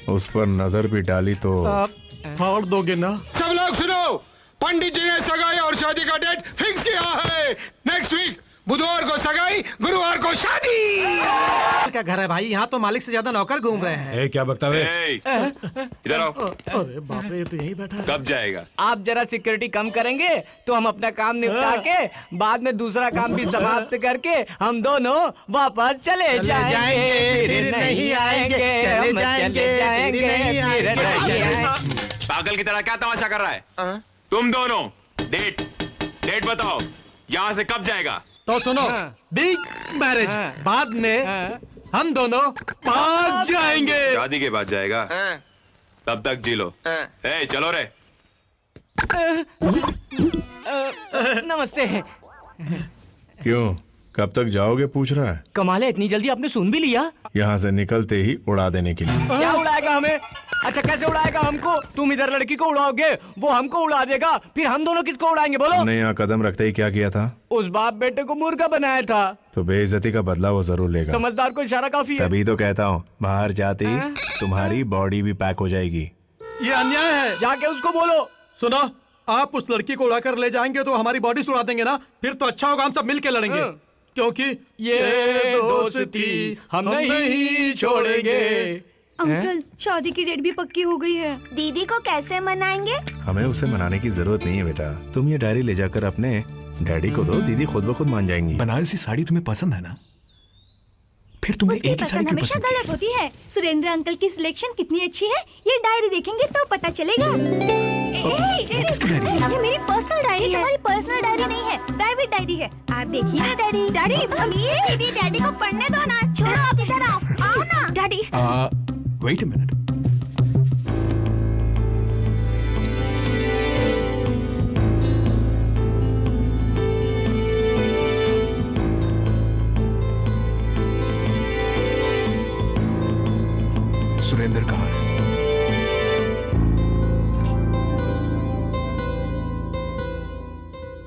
उस पर नजर भी डाली तो आप फाड़ दोगे ना? सब लोग सुनो, पंडित जी ने सगाई और शादी का डेट फिक्स किया है। नेक्स्ट वीक बुधवार को सगाई, गुरुवार को शादी। क्या घर है भाई? यहाँ तो मालिक से ज्यादा नौकर घूम रहे हैं। क्या बकता है? इधर आओ। अरे बाप रे, ये तो यही बैठा है। कब जाएगा? आप जरा सिक्योरिटी कम करेंगे तो हम अपना काम निपटा के बाद में दूसरा काम भी समाप्त करके हम दोनों वापस चले जाएंगे, फिर नहीं आएंगे, चले हम जाएंगे, जाएंगे, फिर नहीं फिर नहीं आएंगे। आएंगे। पागल की तरह क्या तमाशा कर रहा है? तुम दोनों डेट बताओ, यहाँ से कब जाएगा? तो सुनो, बिग मैरिज बाद में हम दोनों भाग जाएंगे। शादी के बाद जाएगा? तब तक जी लो। ए, चलो रे। नमस्ते। क्यों, कब तक जाओगे पूछ रहा है? कमाल है, इतनी जल्दी आपने सुन भी लिया? यहाँ से निकलते ही उड़ा देने के लिए। क्या उड़ाएगा हमें? अच्छा कैसे उड़ाएगा हमको? तुम इधर लड़की को उड़ाओगे, वो हमको उड़ा देगा, फिर हम दोनों किसको उड़ाएंगे बोलो? तुमने यहाँ कदम रखते ही क्या किया था? उस बाप बेटे को मुर्गा बनाया था। तो बेइज्जती का बदला वो जरूर लेगा। समझदार को इशारा काफी है। तभी तो कहता हूँ बाहर जाते ही तुम्हारी बॉडी भी पैक हो जाएगी। ये अन्याय है। जाके उसको बोलो। सुनो, आप उस लड़की को उड़ाकर ले जाएंगे तो हमारी बॉडी सुड़ा देंगे ना, फिर तो अच्छा होगा हम सब मिल के लड़ेंगे, क्योंकि ये दोस्ती हम नहीं छोड़ेंगे। अंकल, शादी की डेट भी पक्की हो गई है। दीदी को कैसे मनाएंगे? हमें उसे मनाने की जरूरत नहीं है बेटा। तुम ये डायरी ले जाकर अपने डैडी को दो, दीदी खुद ब खुद मान जाएंगी। बनारसी साड़ी तुम्हें पसंद है ना? फिर तुमने उसकी एक ही साड़ी पसंद क्यों हमेशा पसंद की? गलत होती है। सुरेंद्र अंकल की सिलेक्शन कितनी अच्छी है, ये डायरी देखेंगे तो पता चलेगा। किसकी डायरी? ये मेरी पर्सनल डायरी है। तुम्हारी पर्सनल डायरी नहीं है, प्राइवेट डायरी है। आप देखिए ना डायरी। दीदी डैडी को पढ़ने दो ना, छोड़ो आप इधर आओ। आओ ना daddy. Wait a minute. Surendra कहाँ है?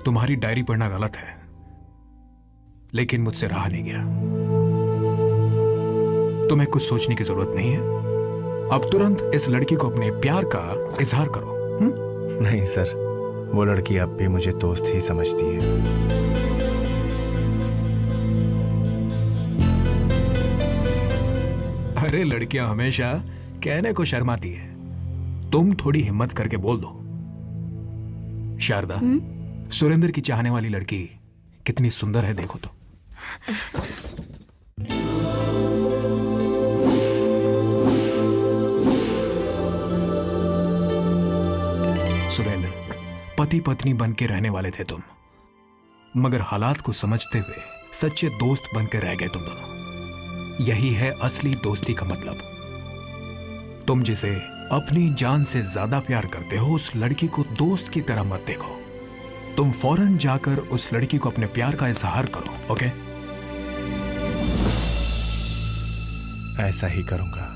तुम्हारी डायरी पढ़ना गलत है, लेकिन मुझसे रहा नहीं गया। तुम्हें कुछ सोचने की जरूरत नहीं है। अब तुरंत इस लड़की को अपने प्यार का इजहार करो। नहीं सर, वो लड़की अब भी मुझे दोस्त ही समझती है। अरे लड़कियां हमेशा कहने को शर्माती है। तुम थोड़ी हिम्मत करके बोल दो। शारदा, सुरेंद्र की चाहने वाली लड़की कितनी सुंदर है देखो तो। सुरेंद्र, पति पत्नी बन के रहने वाले थे तुम, मगर हालात को समझते हुए सच्चे दोस्त बन के रह गए तुम दोनों। यही है असली दोस्ती का मतलब। तुम जिसे अपनी जान से ज्यादा प्यार करते हो, उस लड़की को दोस्त की तरह मत देखो। तुम फौरन जाकर उस लड़की को अपने प्यार का इजहार करो। ओके? ऐसा ही करूंगा।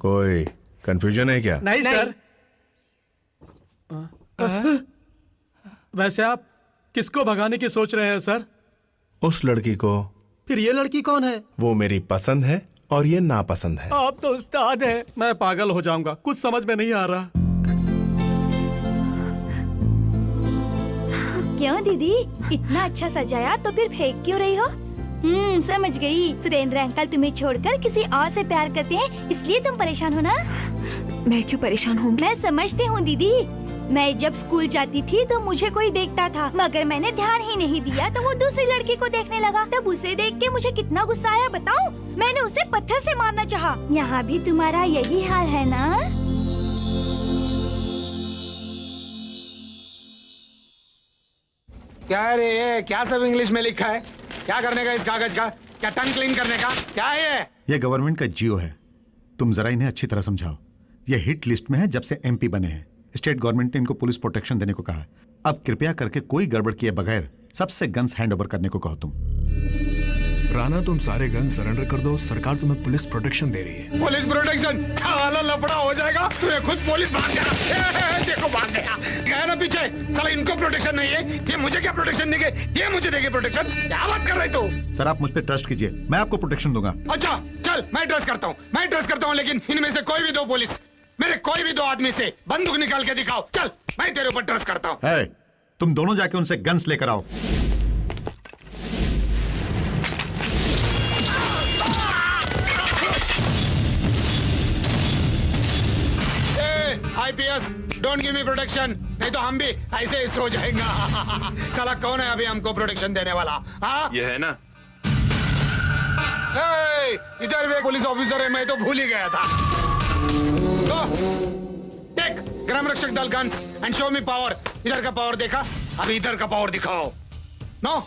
कोई कंफ्यूजन है क्या? नहीं सर। वैसे आप किसको भगाने की सोच रहे हैं सर? उस लड़की को। फिर ये लड़की कौन है? वो मेरी पसंद है और ये नापसंद है। आप तो उस्ताद हैं। मैं पागल हो जाऊंगा, कुछ समझ में नहीं आ रहा। क्यों दीदी, इतना अच्छा सजाया तो फिर फेंक क्यों रही हो? समझ गई। सुरेंद्र अंकल तुम्हें छोड़कर किसी और से प्यार करते हैं, इसलिए तुम परेशान हो ना? मैं क्यों परेशान हूँ? मैं समझती हूँ दीदी। मैं जब स्कूल जाती थी तो मुझे कोई देखता था, मगर मैंने ध्यान ही नहीं दिया तो वो दूसरी लड़की को देखने लगा। तब उसे देख के मुझे कितना गुस्सा आया बताऊं? मैंने उसे पत्थर से मारना चाहा। यहाँ भी तुम्हारा यही हाल है ना? क्या है रे ये? क्या सब इंग्लिश में लिखा है? क्या करने का इस कागज का? क्या टंग क्लीन करने का? क्या है ये? ये गवर्नमेंट का जियो है। तुम जरा इन्हें अच्छी तरह समझाओ। ये हिट लिस्ट में है जब से एमपी बने हैं। स्टेट गवर्नमेंट ने इनको पुलिस प्रोटेक्शन देने को कहा है। अब कृपया करके कोई गड़बड़ किए बगैर सबसे गन्स हैंड ओवर करने को कहो तुम। राणा, तुम सारे गन सरेंडर कर दो, सरकार तुम्हें पुलिस प्रोटेक्शन दे रही है। Police protection? साला लफड़ा हो जाएगा। तुम्हें खुद पुलिस भाग गया। देखो भाग गया। गया ना पीछे। साला इनको प्रोटेक्शन नहीं है, ये मुझे क्या प्रोटेक्शन देंगे? ये मुझे देंगे प्रोटेक्शन? क्या बात कर रहे तू? सर आप मुझ पर ट्रस्ट कीजिए, मैं आपको प्रोटेक्शन दूंगा। अच्छा चल, मैं ट्रस्ट करता हूँ, मैं ट्रस्ट करता हूँ, लेकिन इनमें से कोई भी दो पुलिस, मेरे कोई भी दो आदमी से बंदूक निकाल के दिखाओ। चल, मैं तेरे ऊपर ट्रस्ट करता हूँ। है, तुम दोनों जाके उनसे गन्स लेकर आओ। IPS, don't give me protection, नहीं तो हम भी ऐसे ही सो जाएंगे। साला कौन है अभी हमको प्रोटेक्शन देने वाला? हाँ ये है ना। इधर भी एक पुलिस ऑफिसर है, मैं तो भूल ही गया था। टेक ग्राम रक्षक दल guns and show me power. इधर का पावर देखा, अभी इधर का पावर दिखाओ। नो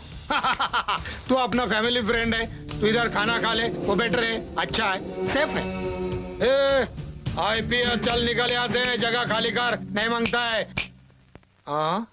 तू अपना फैमिली फ्रेंड है, तू इधर खाना खा ले, वो बेटर है, अच्छा है, सेफ है। आईपीएस चल निकल यहाँ से, जगह खाली कर, नहीं मांगता है। हाँ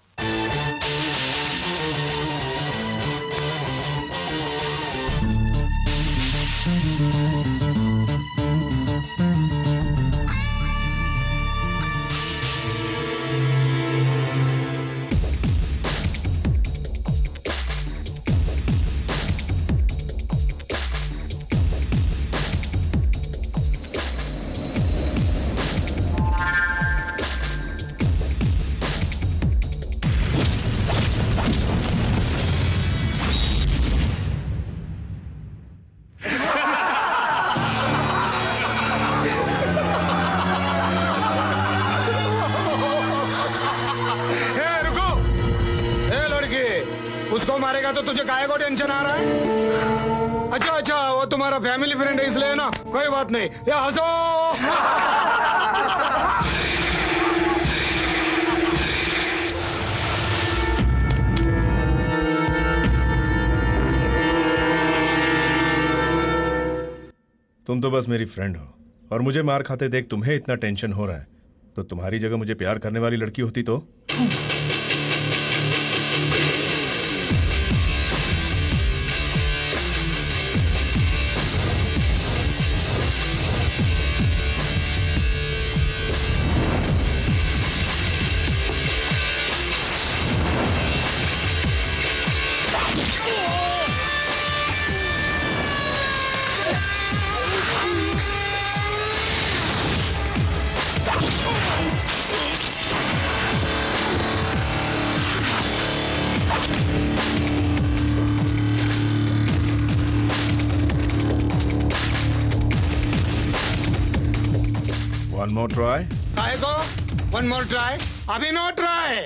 उसको मारेगा तो तुझे काहे को टेंशन आ रहा है? अच्छा अच्छा, वो तुम्हारा फैमिली फ्रेंड है इसलिए ना, कोई बात नहीं। या हंसो। तुम तो बस मेरी फ्रेंड हो, और मुझे मार खाते देख तुम्हें इतना टेंशन हो रहा है, तो तुम्हारी जगह मुझे प्यार करने वाली लड़की होती तो? One more try. काहे को? One more try? अभी नो ट्राई।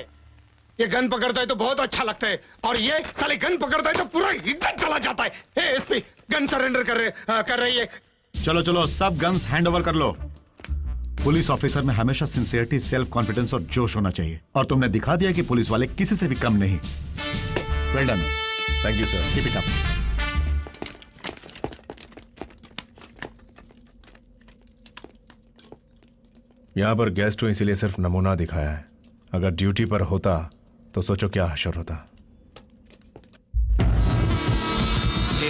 ये गन पकड़ता है तो बहुत अच्छा लगता है, और ये साले गन पकड़ता है तो पूरा इज्जत चला जाता है। हे एसपी, गन सरेंडर कर रही है। चलो चलो, सब गन्स हैंड ओवर कर लो। पुलिस ऑफिसर में हमेशा सिंसियरिटी, सेल्फ कॉन्फिडेंस और जोश होना चाहिए, और तुमने दिखा दिया कि पुलिस वाले किसी से भी कम नहीं। Well done. Thank you sir. Keep it up. यहाँ पर गेस्ट हो इसीलिए सिर्फ नमूना दिखाया है, अगर ड्यूटी पर होता तो सोचो क्या हशर होता।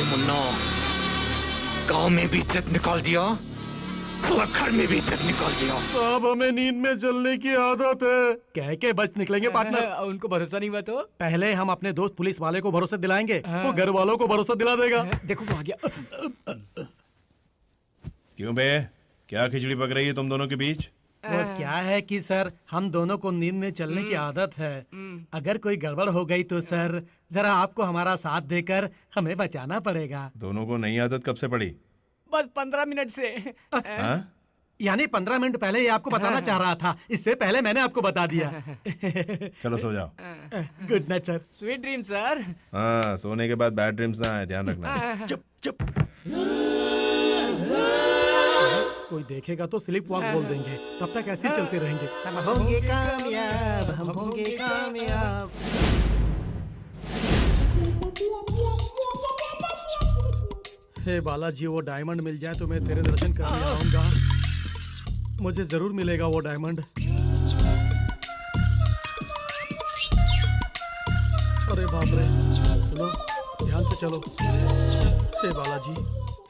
मुन्ना, गांव में भी इज्जत निकाल दिया, साला घर में भी इज्जत निकाल दिया। साहब, हमें नींद में जलने की आदत है। कह के बच निकलेंगे पार्टनर। उनको भरोसा नहीं हुआ तो पहले हम अपने दोस्त पुलिस वाले को भरोसा दिलाएंगे, वो घर वालों को भरोसा दिला देगा। देखो वो आ गया। क्यों बे, क्या खिचड़ी पक रही है तुम दोनों के बीच? वो क्या है कि सर, हम दोनों को नींद में चलने की आदत है। अगर कोई गड़बड़ हो गई तो सर, जरा आपको हमारा साथ देकर हमें बचाना पड़ेगा। दोनों को नई आदत कब से पड़ी? बस 15 मिनट से। हाँ? यानी 15 मिनट पहले ये आपको बताना चाह रहा था, इससे पहले मैंने आपको बता दिया। चलो सो जाओ। Good night sir. Sweet dream sir. हाँ, सोने के बाद बैड ड्रीम्स ना आए, ध्यान रखना। चुप चुप। कोई देखेगा तो स्लिप वॉक बोल देंगे, तब तक ऐसे ही चलते रहेंगे। हम होंगे कामयाब, हम होंगे कामयाब। हे बालाजी, वो डायमंड मिल जाए तो मैं तेरे दर्शन करने आऊंगा। मुझे जरूर मिलेगा वो डायमंड। अरे बाप रे, चलो ध्यान से चलो। हे बालाजी,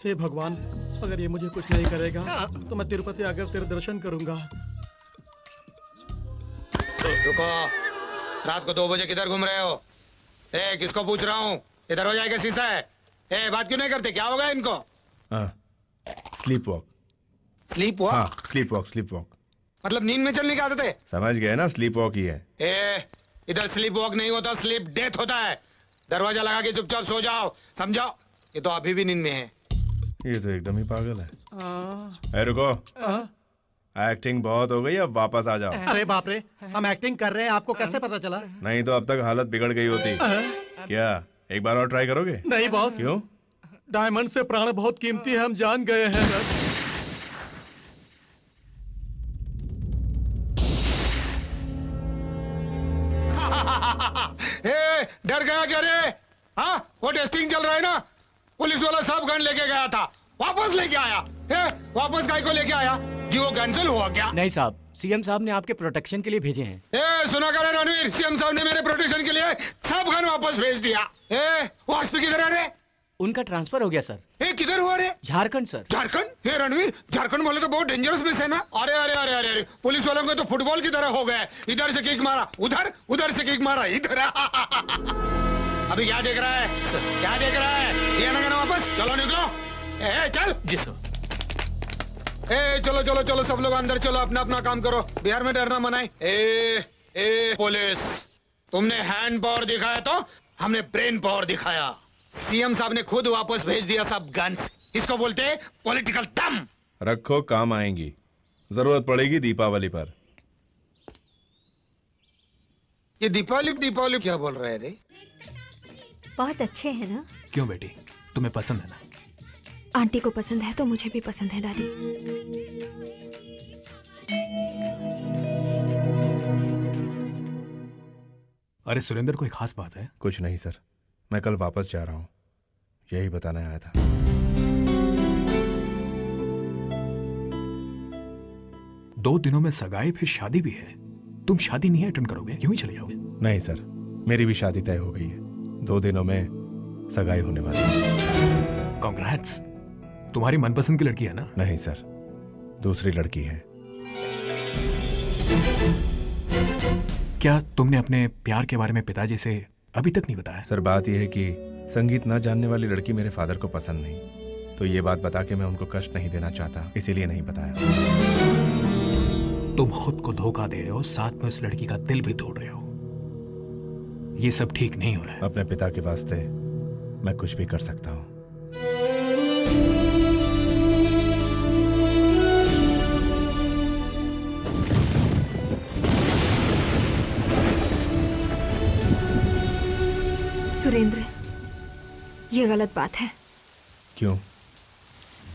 हे भगवान, अगर ये मुझे कुछ नहीं करेगा तो मैं तिरुपति आकर तेरे दर्शन करूंगा। रुको, रात को 2 बजे किधर घूम रहे हो? ए, किसको पूछ रहा हूँ? इधर हो जाएगा, शीशा है। ए, बात क्यों नहीं करते? क्या होगा इनको? Sleep walk. Sleep walk? हाँ, स्लीप वॉक, स्लीप वॉक। मतलब नींद में चलने की आदत है? समझ गए ना, स्लीप वॉक ही है। ए, इधर स्लीप वॉक नहीं होता, स्लीप डेथ होता है। दरवाजा लगा के चुपचाप सो जाओ, समझो? ये तो अभी भी नींद में है। ये तो एकदम ही पागल है। रुको, एक्टिंग बहुत हो गई, अब वापस आ जाओ। अरे बाप रे, हम एक्टिंग कर रहे हैं, आपको कैसे पता चला? नहीं तो अब तक हालत बिगड़ गई होती। क्या एक बार और ट्राई करोगे? नहीं बॉस। क्यों? डायमंड से प्राण बहुत कीमती है, हम जान गए हैं सर। डर गया क्या रे? हाँ, वो टेस्टिंग चल रहा है ना, पुलिस वाला सब गन लेके गया था, वापस लेके आया। वापस काय को लेके आया? जी वो कैंसिल हुआ क्या? नहीं साहब, सीएम साहब ने आपके प्रोटेक्शन के लिए भेजे हैं। सुना कर रणवीर, सीएम साहब ने मेरे प्रोटेक्शन के लिए सब गन वापस भेज दिया। वो एसपी किधर है रे? उनका ट्रांसफर हो गया सर। किधर हुआ रे? झारखंड सर। झारखंड? रणवीर, झारखंड बोले तो बहुत डेंजरस मिस है ना। अरे अरे अरे अरे अरे, पुलिस वालों को तो फुटबॉल की तरह हो गए, इधर से किक मारा उधर, उधर से किक मारा इधर। अभी क्या देख रहा है सर? क्या देख रहा है? दिया ना गन वापस, चलो निकलो। चल। जी सर। चलो चलो चलो, सब लोग अंदर चलो, अपना अपना काम करो, बिहार में डरना मना है। पुलिस, तुमने हैंड पावर दिखाया तो हमने ब्रेन पावर दिखाया। सीएम साहब ने खुद वापस भेज दिया सब गन्स, इसको बोलते हैं पॉलिटिकल दम। रखो, काम आएंगी, जरूरत पड़ेगी दीपावली पर। ये दीपावली दीपावली क्या बोल रहे हैं रे? बहुत अच्छे हैं ना? क्यों बेटी, तुम्हें पसंद है ना? आंटी को पसंद है तो मुझे भी पसंद है डैडी। अरे सुरेंद्र, कोई खास बात है? कुछ नहीं सर, मैं कल वापस जा रहा हूँ, यही बताने आया था। दो दिनों में सगाई, फिर शादी भी है। तुम शादी नहीं अटेंड करोगे, यूं ही चले जाओगे? नहीं सर, मेरी भी शादी तय हो गई है, 2 दिनों में सगाई होने वाली है। कांग्रेट्स। तुम्हारी मनपसंद की लड़की है ना? नहीं सर, दूसरी लड़की है। क्या तुमने अपने प्यार के बारे में पिताजी से अभी तक नहीं बताया? सर बात यह है कि संगीत ना जानने वाली लड़की मेरे फादर को पसंद नहीं, तो ये बात बता के मैं उनको कष्ट नहीं देना चाहता, इसीलिए नहीं बताया। तुम खुद को धोखा दे रहे हो, साथ में उस लड़की का दिल भी तोड़ रहे हो। ये सब ठीक नहीं हो रहा है। अपने पिता के वास्ते मैं कुछ भी कर सकता हूँ। सुरेंद्र, ये गलत बात है। क्यों?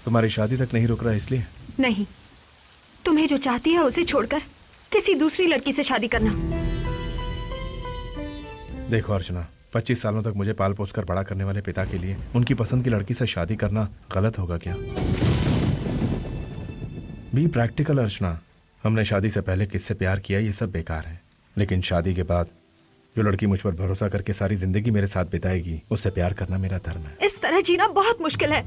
तुम्हारी शादी तक नहीं रुक रहा इसलिए? नहीं, तुम्हें जो चाहती है उसे छोड़कर किसी दूसरी लड़की से शादी करना। देखो अर्चना, 25 सालों तक मुझे पाल पोस कर बड़ा करने वाले पिता के लिए उनकी पसंद की लड़की से शादी करना गलत होगा क्या? बी प्रैक्टिकल अर्चना, हमने शादी से पहले किससे प्यार किया ये सब बेकार है, लेकिन शादी के बाद जो लड़की मुझ पर भरोसा करके सारी जिंदगी मेरे साथ बिताएगी, उससे प्यार करना मेरा धर्म है। इस तरह जीना बहुत मुश्किल है।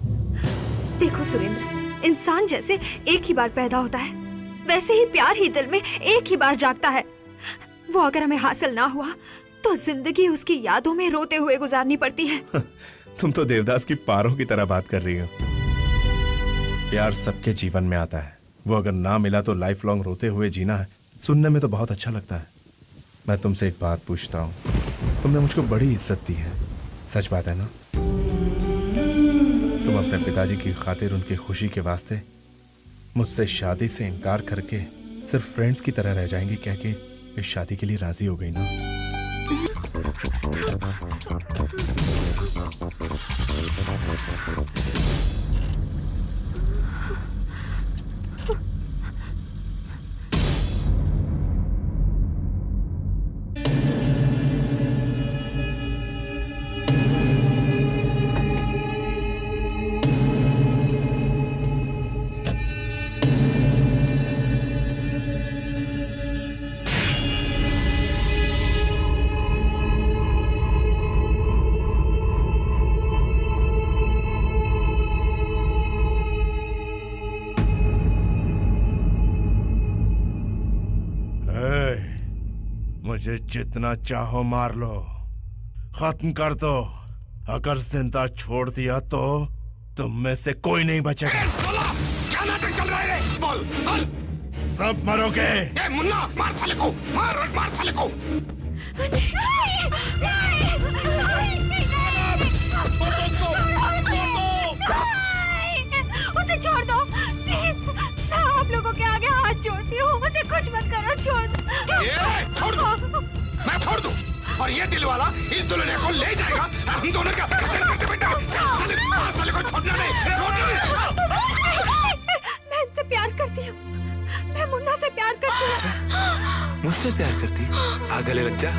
देखो सुरेंद्र, इंसान जैसे एक ही बार पैदा होता है, वैसे ही प्यार ही दिल में एक ही बार जागता है। वो अगर हमें हासिल ना हुआ तो जिंदगी उसकी यादों में रोते हुए गुजारनी पड़ती है। तुम तो देवदास की पारों की तरह बात कर रही हो। प्यार सबके जीवन में आता है, वो अगर ना मिला तो लाइफ लॉन्ग रोते हुए जीना है। सुनने में तो बहुत अच्छा लगता है। मैं तुमसे एक बात पूछता हूँ, तुमने मुझको बड़ी इज्जत दी है, सच बात है ना? तुम अपने पिताजी की खातिर उनकी खुशी के वास्ते मुझसे शादी से इनकार करके सिर्फ फ्रेंड्स की तरह रह जाएंगी क्या कि इस शादी के लिए राजी हो गई ना? मुझे जितना चाहो मार लो, खत्म कर दो। अगर जिंदा छोड़ दिया तो तुम में से कोई नहीं बचेगा। क्या नाटक चल रहा है? बोल बोल। सब मरोगे। ए मुन्ना, मार साले को, मार साले को। उसे छोड़ दो प्लीज, आप लोगों के आगे हाथ जोड़ती हूँ, उसे कुछ मत करो, छोड़ दो। मैं छोड़ दूं और ये दिल वाला इस दुल्हन को ले जाएगा, हम दोनों का चल करते बेटा। साले को छोड़ना नहीं। मैं इनसे प्यार करती हूँ, मैं मुन्ना से प्यार करती हूँ। मुझसे प्यार करती? आ गले लग जा।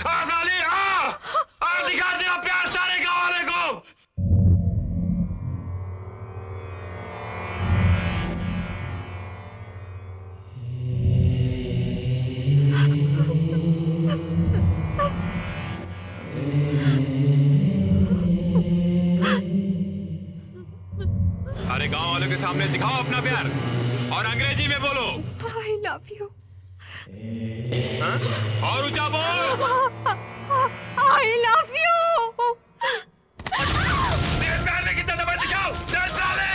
साले आ दिखा दिया प्यार सारे गाँव वाले को। सारे गांव वालों के सामने दिखाओ अपना प्यार और अंग्रेजी में बोलो I love you। और ऊंचा बोल। I love you। तेरे प्यार में कितना दबा दिखाओ। चल साले।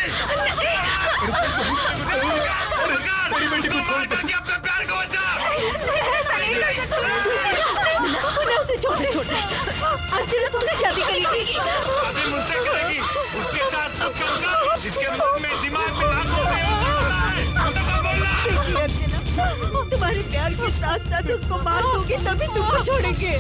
अपने प्यार को बचा। छोटे अर्चना तुमसे शादी करेगी। शादी मुझसे करेगी, उसके साथ तू चलना, जिसके मुंह में दिमाग में ना बोलना। तुम्हारे प्यार के साथ साथ उसको मार दोगे तभी तुमको छोड़ेंगे।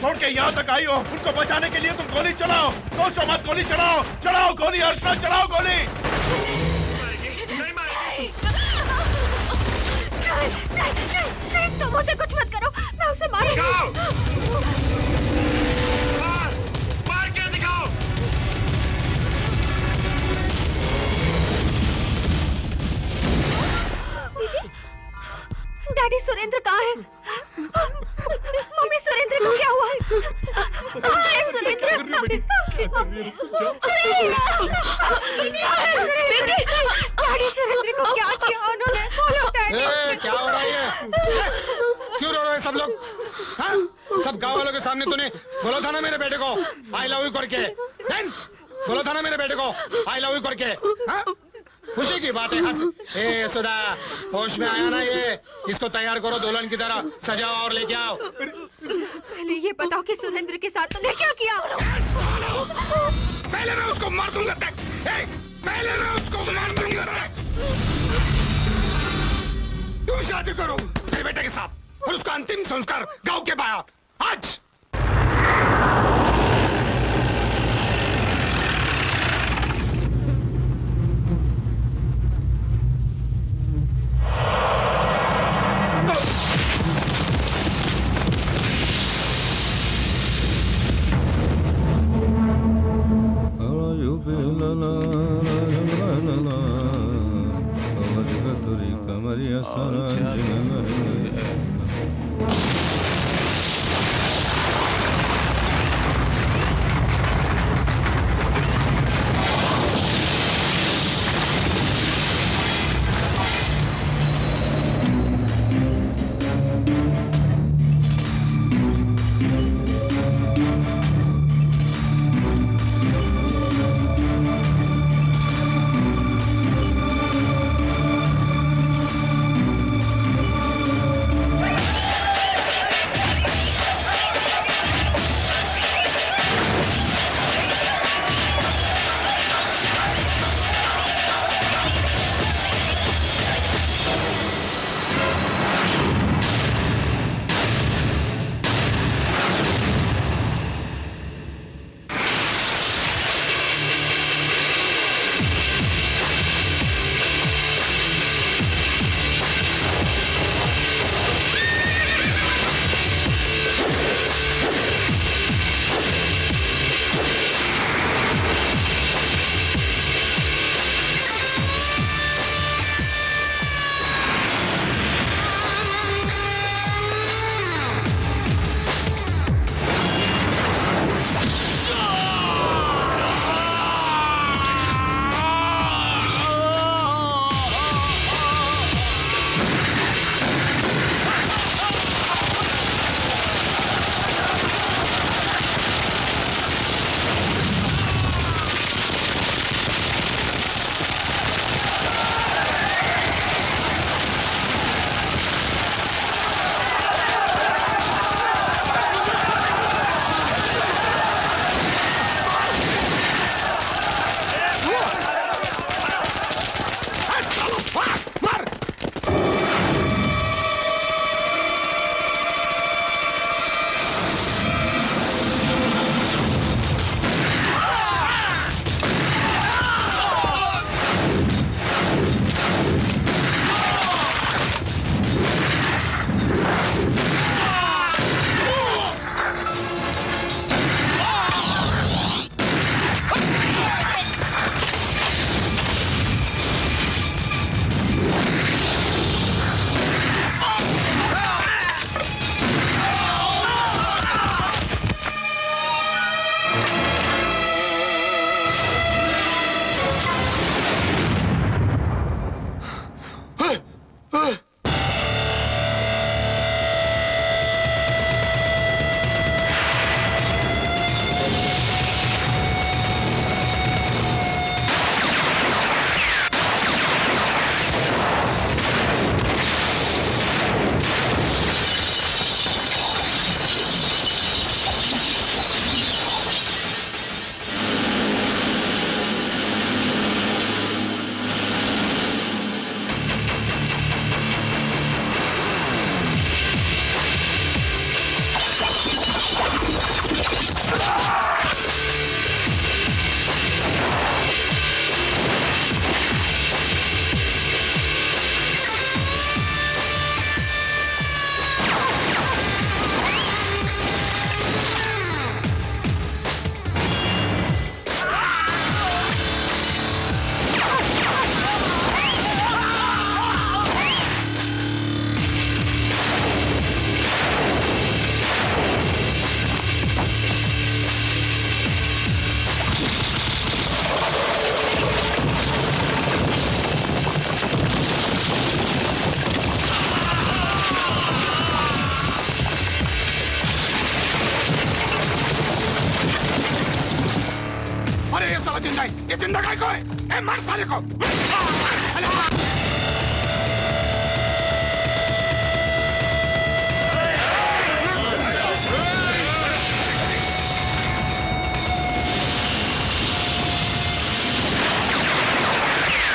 छोड़ के यहाँ तक आई हो, उनको बचाने के लिए तुम गोली चलाओ। सोचो मत, गोली चलाओ, चलाओ गोली अर्चना, चलाओ गोली। नहीं, तुम उसे कुछ मत करो, मैं उसे मारूंगी। मार के दिखाओ। डैडी सुरेंद्र कहाँ है? मम्मी सुरेंद्र को क्या हुआ? कहाँ है सुरेंद्र? डैडी सुरेंद्र को क्या किया उन्होंने? बोलो डैडी। क्या हो रहा है? क्यों रो रहे हैं सब लोग? हाँ? सब गांव वालों के सामने तूने बोला था ना मेरे बेटे को आई लव यू करके? बोला था ना मेरे बेटे को आई लव यू करके? हाँ? खुशी की बात है। हंस। ए सुधा, होश में आया ना ये? इसको तैयार करो दुल्हन की तरह, सजाओ और लेके आओ। पहले ये बताओ कि सुरेंद्र के साथ तुमने क्या किया? पहले मैं उसको मार दूंगा। पहले मैं उसको मार दूंगा। तुम शादी करो मेरे बेटे के साथ और उसका अंतिम संस्कार गांव के बाहर आज। अरे ये साला जिंदा है, ये जिंदा काय को है? ए मार साले को! मार साले को!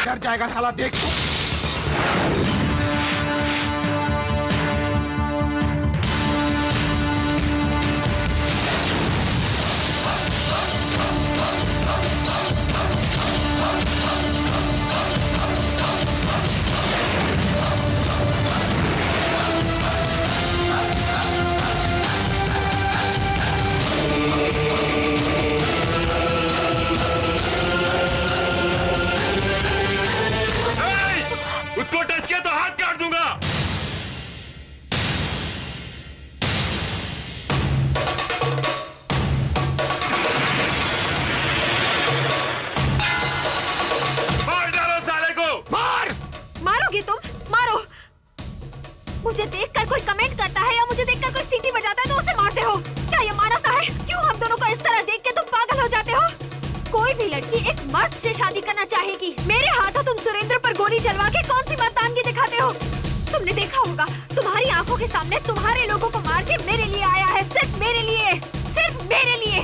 डर जाएगा साला, देख तू। उसको टच किया तो हाथ काट दूंगा। मार डालो साले को, मार! मारोगे तुम? मारो। मुझे देखकर कोई कमेंट करता है या मुझे देखकर कोई सीटी बजाता है तो उसे मारते हो? क्या ये मानवता है? क्यों हम दोनों को इस तरह देख के तुम पागल हो जाते हो? कोई भी लड़की एक मर्द से शादी करना चाहेगी। मेरे हाथों तुम सुरेंद्र पर गोली चलवा के कौन सी मर्दानगी दिखाते हो? तुमने देखा होगा, तुम्हारी आंखों के सामने तुम्हारे लोगों को मार के मेरे लिए आया है, सिर्फ मेरे लिए, सिर्फ मेरे लिए।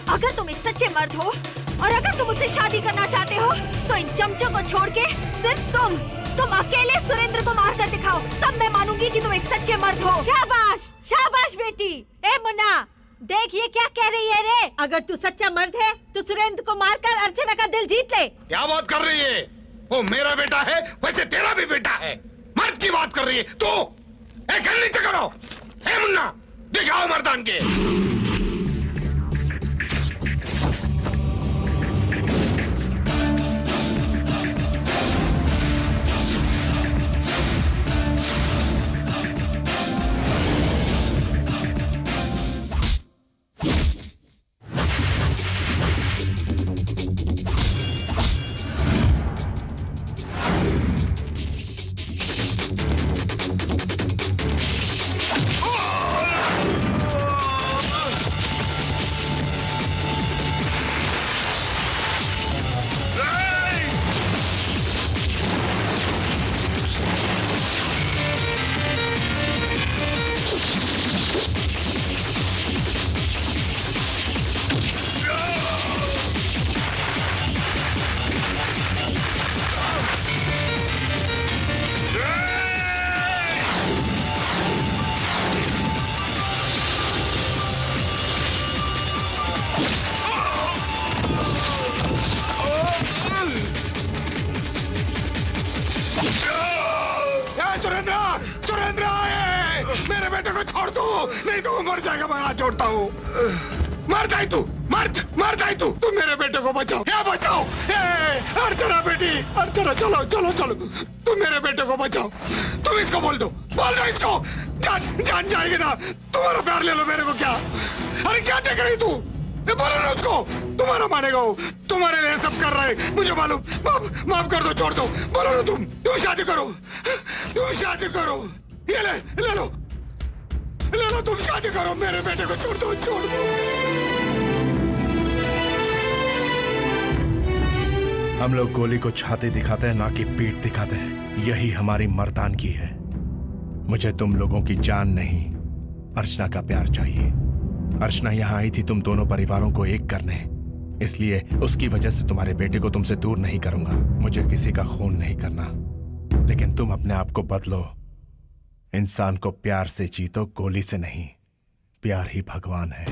अगर तुम एक सच्चे मर्द हो और अगर तुम मुझसे शादी करना चाहते हो तो इन चमचों को छोड़ के सिर्फ तुम अकेले सुरेंद्र को मार कर दिखाओ, तब मैं मानूंगी कि तुम एक सच्चे मर्द हो। शाबाश, शाबाश बेटी। ए मुन्ना, देख ये क्या कह रही है रे? अगर तू सच्चा मर्द है तो सुरेंद्र को मारकर अर्चना का दिल जीत ले। क्या बात कर रही है? वो मेरा बेटा है, वैसे तेरा भी बेटा है। मर्द की बात कर रही है तू? गल नीचे करो। ए मुन्ना, दिखाओ मर्दान के। मेरे बेटे को छोड़ दो, नहीं तो वो मर जाएगा। मैं हाथ जोड़ता हूँ। मर जाए तू, मर जाए तू। तुम मेरे बेटे को बचाओ, या बचाओ। अर्चना बेटी, अर्चना चलो चलो चलो, तुम मेरे बेटे को बचाओ। तुम इसको बोल दो इसको। जान जाएगी ना। तुम्हारा प्यार ले लो, मेरे को क्या? अरे क्या देख रही तू? बोलो ना उसको, तुम्हारा मानेगा वो। तुम्हारे लिए सब कर रहा है, मुझे मालूम। माफ कर दो, छोड़ दो। बोलो ना तुम शादी करो, तुम शादी करो। ये ले लो, तुम शादी करो। मेरे बेटे को छोड़ दो, छोड़ दो। हम लोग गोली को छाती दिखाते हैं, ना कि पीठ दिखाते हैं। यही हमारी मर्दानगी है। मुझे तुम लोगों की जान नहीं, अर्चना का प्यार चाहिए। अर्चना यहाँ आई थी तुम दोनों परिवारों को एक करने, इसलिए उसकी वजह से तुम्हारे बेटे को तुमसे दूर नहीं करूंगा। मुझे किसी का खून नहीं करना, लेकिन तुम अपने आप को बदलो। इंसान को प्यार से जीतो, गोली से नहीं। प्यार ही भगवान है।